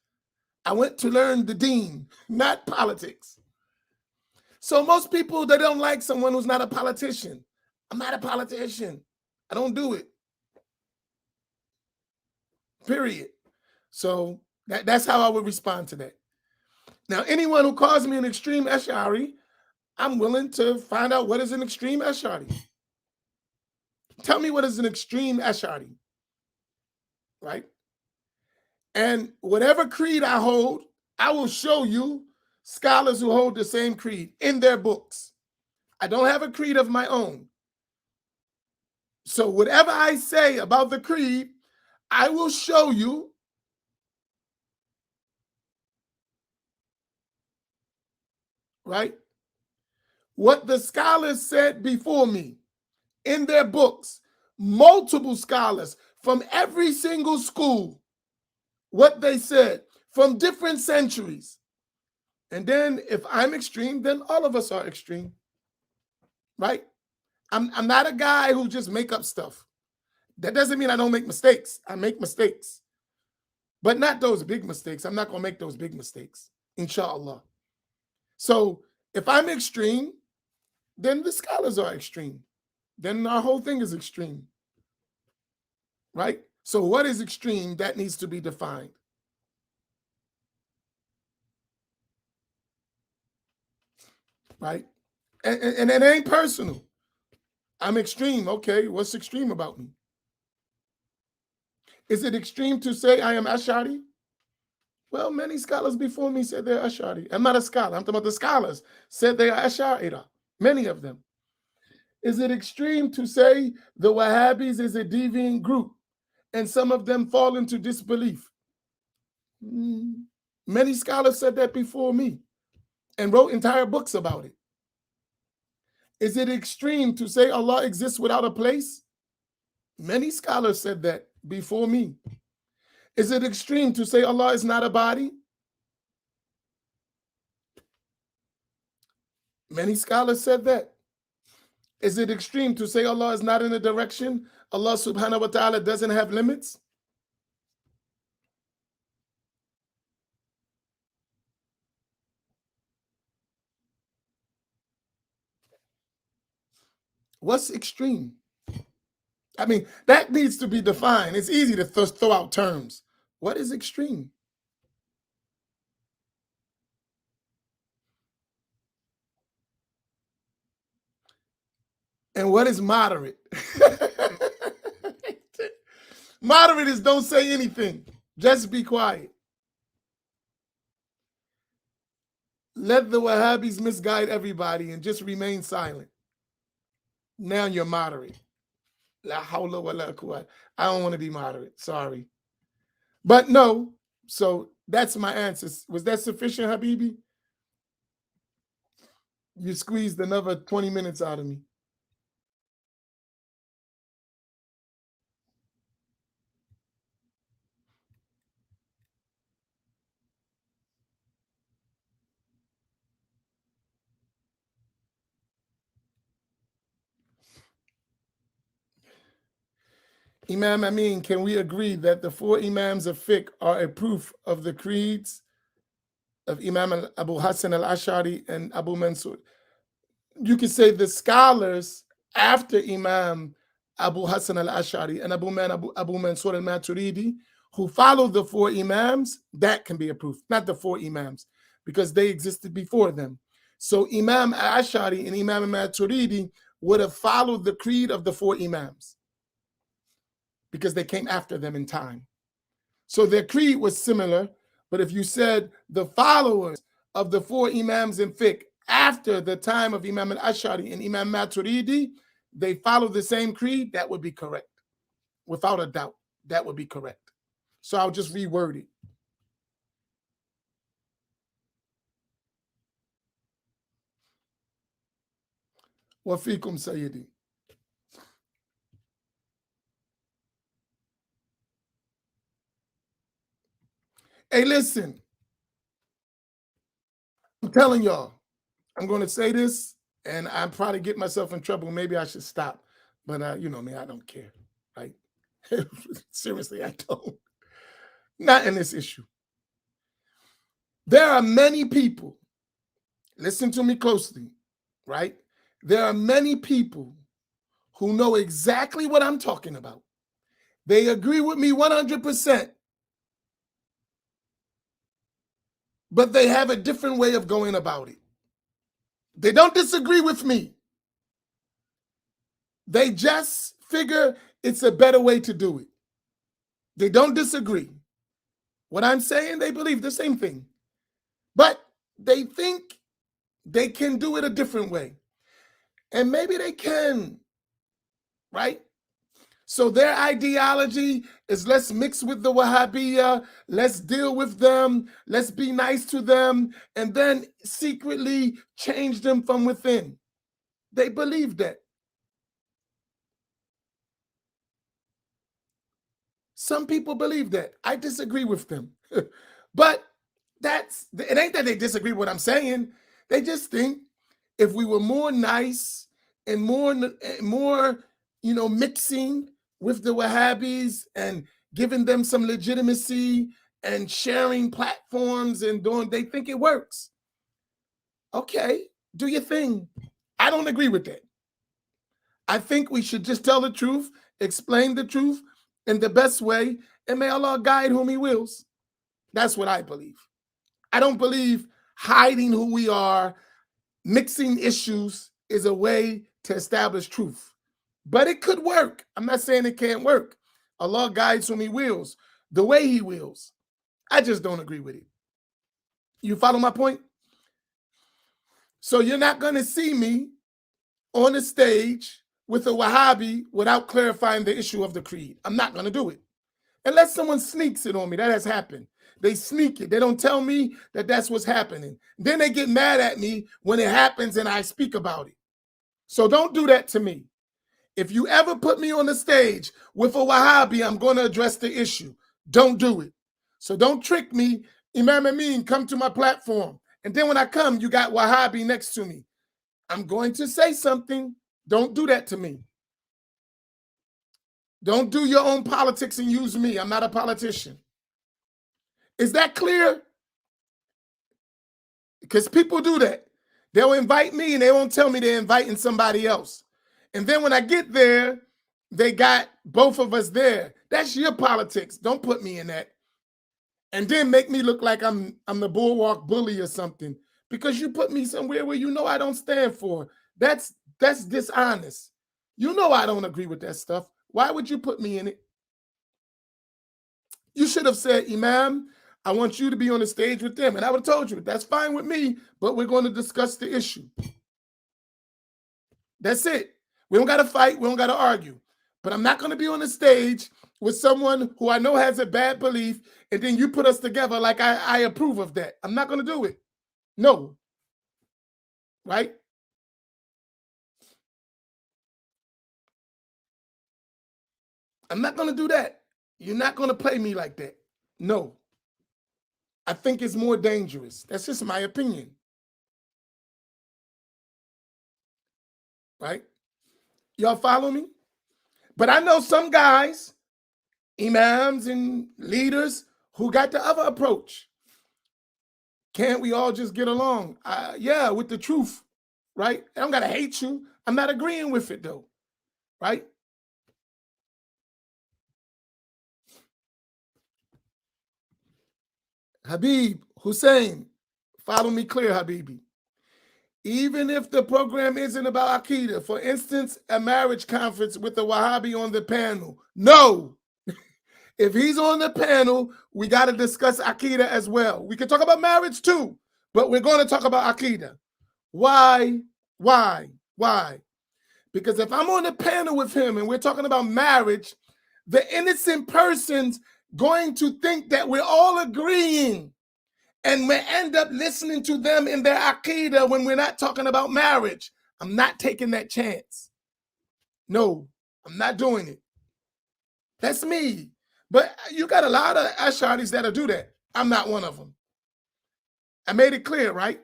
I went to learn the deen, not politics. So most people, they don't like someone who's not a politician. I'm not a politician. I don't do it. Period. So that's how I would respond to that. Now, anyone who calls me an extreme Ash'ari, I'm willing to find out what is an extreme Ash'ari. Tell me what is an extreme Ash'ari, right? And whatever creed I hold, I will show you scholars who hold the same creed in their books. I don't have a creed of my own. So whatever I say about the creed, I will show you right, what the scholars said before me in their books, multiple scholars from every single school, what they said from different centuries. And then if I'm extreme, then all of us are extreme, right? I'm not a guy who just make up stuff. That doesn't mean I don't make mistakes. I make mistakes, but not those big mistakes. I'm not going to make those big mistakes, inshallah. So if I'm extreme, then the scholars are extreme. Then our whole thing is extreme, right? So what is extreme? That needs to be defined. Right? And it ain't personal. I'm extreme. Okay, what's extreme about me? Is it extreme to say I am Ash'ari? Well, many scholars before me said they're Ash'ari. I'm not a scholar. I'm talking about the scholars said they are Ash'ari. Many of them. Is it extreme to say the Wahhabis is a deviant group and some of them fall into disbelief? Many scholars said that before me and wrote entire books about it. Is it extreme to say Allah exists without a place? Many scholars said that before me. Is it extreme to say Allah is not a body? Many scholars said that. Is it extreme to say Allah is not in a direction? Allah subhanahu wa ta'ala doesn't have limits? What's extreme? I mean, that needs to be defined. It's easy to throw out terms. What is extreme? And what is moderate? Moderate is don't say anything. Just be quiet. Let the Wahhabis misguide everybody and just remain silent. Now you're moderate. La hawla wa la quwwata. I don't want to be moderate. Sorry. But no. So that's my answer. Was that sufficient, Habibi? You squeezed another 20 minutes out of me. Imam Amin, can we agree that the four Imams of fiqh are a proof of the creeds of Imam Abu Hassan al-Ash'ari and Abu Mansur? You could say the scholars after Imam Abu Hassan al-Ash'ari and Abu Mansur al-Maturidi who followed the four Imams, that can be a proof, not the four Imams, because they existed before them. So Imam al-Ash'ari and Imam al-Maturidi would have followed the creed of the four Imams because they came after them in time. So their creed was similar, but if you said the followers of the four Imams in fiqh after the time of Imam al-Ash'ari and Imam Maturidi, they followed the same creed, that would be correct. Without a doubt, that would be correct. So I'll just reword it. Wa fikum Sayyidi. Hey, listen. I'm telling y'all, I'm going to say this, and I'm probably get myself in trouble. Maybe I should stop. But you know me, I don't care. Right? Seriously, I don't. Not in this issue. There are many people, listen to me closely, right? There are many people who know exactly what I'm talking about. They agree with me 100%, but they have a different way of going about it. They don't disagree with me. They just figure it's a better way to do it. They don't disagree. What I'm saying, they believe the same thing. But they think they can do it a different way. And maybe they can, right? So their ideology is let's mix with the Wahhabiyya, let's deal with them, let's be nice to them, and then secretly change them from within. They believe that. Some people believe that. I disagree with them. But it ain't that they disagree with what I'm saying. They just think if we were more nice and more mixing with the Wahhabis and giving them some legitimacy and sharing platforms and doing, they think it works. Okay, do your thing. I don't agree with that. I think we should just tell the truth, explain the truth in the best way, and may Allah guide whom He wills. That's what I believe. I don't believe hiding who we are, mixing issues is a way to establish truth. But it could work. I'm not saying it can't work. Allah guides whom He wills, the way He wills. I just don't agree with it. You follow my point? So you're not going to see me on the stage with a Wahhabi without clarifying the issue of the creed. I'm not going to do it. Unless someone sneaks it on me. That has happened. They sneak it. They don't tell me that that's what's happening. Then they get mad at me when it happens and I speak about it. So don't do that to me. If you ever put me on the stage with a Wahhabi, I'm going to address the issue. Don't do it. So don't trick me. Imam Amin, come to my platform. And then when I come, you got Wahhabi next to me. I'm going to say something. Don't do that to me. Don't do your own politics and use me. I'm not a politician. Is that clear? Because people do that. They'll invite me and they won't tell me they're inviting somebody else. And then when I get there, they got both of us there. That's your politics. Don't put me in that. And then make me look like I'm the bulwark bully or something because you put me somewhere where you know I don't stand for. That's dishonest. You know I don't agree with that stuff. Why would you put me in it? You should have said, Imam, I want you to be on the stage with them. And I would have told you, that's fine with me, but we're going to discuss the issue. That's it. We don't got to fight. We don't got to argue. But I'm not going to be on the stage with someone who I know has a bad belief, and then you put us together like I approve of that. I'm not going to do it. No. Right? I'm not going to do that. You're not going to play me like that. No. I think it's more dangerous. That's just my opinion. Right? Y'all follow me? But I know some guys, imams and leaders, who got the other approach. Can't we all just get along? Yeah, with the truth, right? I don't got to hate you. I'm not agreeing with it, though, right? Habib, Hussein, follow me clear, Habibi. Even if the program isn't about Aqidah, for instance, a marriage conference with a Wahhabi on the panel, no. If he's on the panel, we got to discuss Aqidah as well. We can talk about marriage too, but we're going to talk about Aqidah. Why? Because if I'm on the panel with him and we're talking about marriage, the innocent person's going to think that we're all agreeing, and we end up listening to them in their Aqidah when we're not talking about marriage. I'm not taking that chance. No, I'm not doing it. That's me. But you got a lot of Ash'aris that'll do that. I'm not one of them. I made it clear, right?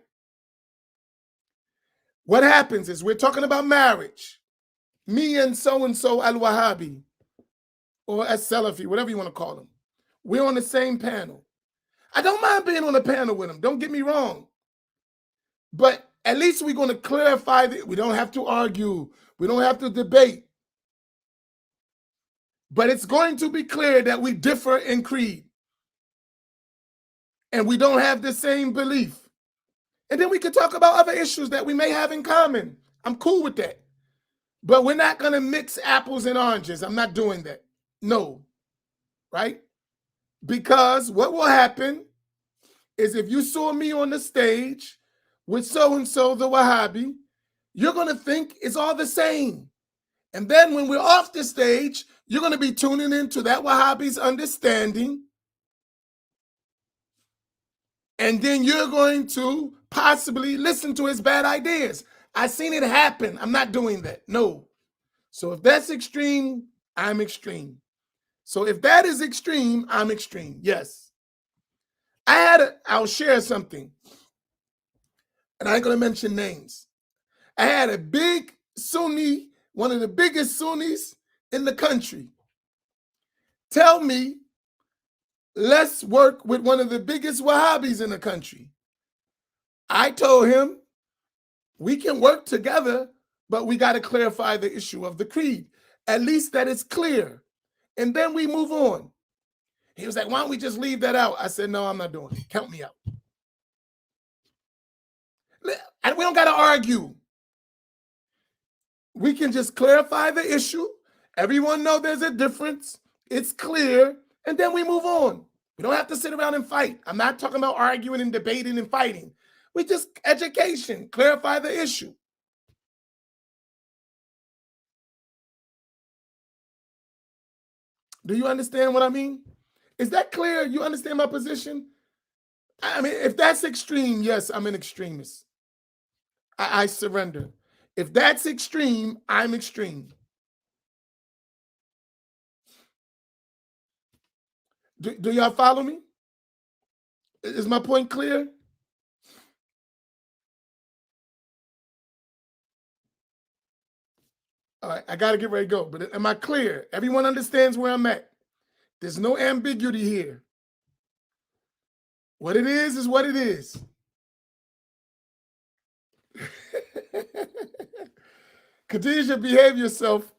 What happens is we're talking about marriage. Me and so-and-so al-Wahhabi or as-Salafi, whatever you want to call them. We're on the same panel. I don't mind being on a panel with them. Don't get me wrong. But at least we're going to clarify that we don't have to argue. We don't have to debate. But it's going to be clear that we differ in creed. And we don't have the same belief. And then we can talk about other issues that we may have in common. I'm cool with that. But we're not going to mix apples and oranges. I'm not doing that. No. Right? Because what will happen is if you saw me on the stage with so-and-so, the Wahhabi, you're going to think it's all the same. And then when we're off the stage, you're going to be tuning into that Wahhabi's understanding. And then you're going to possibly listen to his bad ideas. I've seen it happen. I'm not doing that. No. So if that's extreme, I'm extreme. So if that is extreme, I'm extreme. Yes. I'll share something. And I ain't going to mention names. I had a big Sunni, one of the biggest Sunnis in the country, tell me, let's work with one of the biggest Wahhabis in the country. I told him, we can work together, but we got to clarify the issue of the creed. At least that it's clear. And then we move on. He was like, why don't we just leave that out? I said, no, I'm not doing it. Count me out. And we don't got to argue. We can just clarify the issue. Everyone know there's a difference. It's clear. And then we move on. We don't have to sit around and fight. I'm not talking about arguing and debating and fighting. We just education, clarify the issue. Do you understand what I mean? Is that clear? You understand my position? I mean, if that's extreme, yes, I'm an extremist. I surrender. If that's extreme, I'm extreme. Do y'all follow me? Is my point clear? All right, I got to get ready to go. But am I clear? Everyone understands where I'm at. There's no ambiguity here. What it is what it is. Khadijah, behave yourself.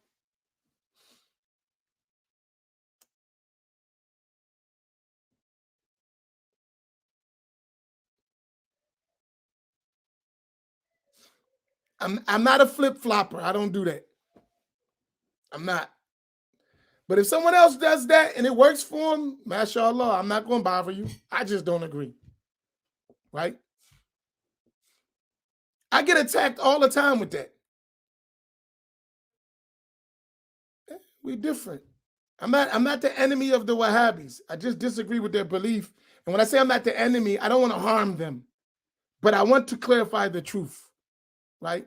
I'm not a flip-flopper. I don't do that. I'm not. But if someone else does that and it works for them, mashallah, I'm not going to bother you. I just don't agree. Right? I get attacked all the time with that. We're different. I'm not the enemy of the Wahhabis. I just disagree with their belief. And when I say I'm not the enemy, I don't want to harm them. But I want to clarify the truth. Right?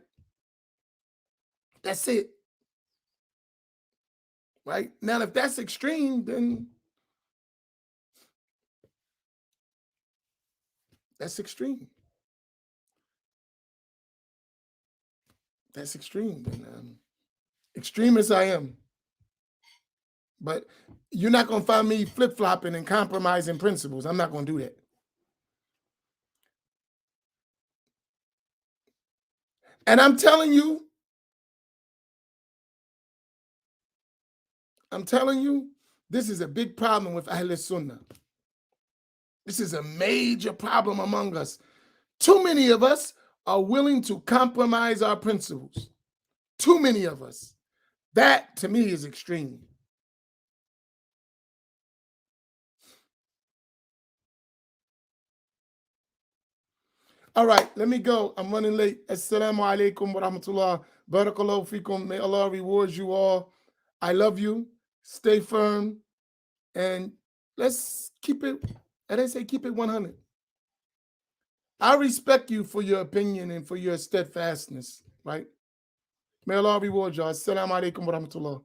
That's it. Right? Now, if that's extreme, then that's extreme. That's extreme. And, extreme as I am. But you're not going to find me flip-flopping and compromising principles. I'm not going to do that. And I'm telling you, this is a big problem with Ahl Sunnah. This is a major problem among us. Too many of us are willing to compromise our principles. Too many of us. That, to me, is extreme. All right, let me go. I'm running late. Assalamu alaikum wa rahmatullah. Barakallahu fikum. May Allah reward you all. I love you. Stay firm. And let's keep it, and they say keep it 100. I respect you for your opinion and for your steadfastness, right? May Allah reward y'all. Assalamu alaikum wa rahmatullah.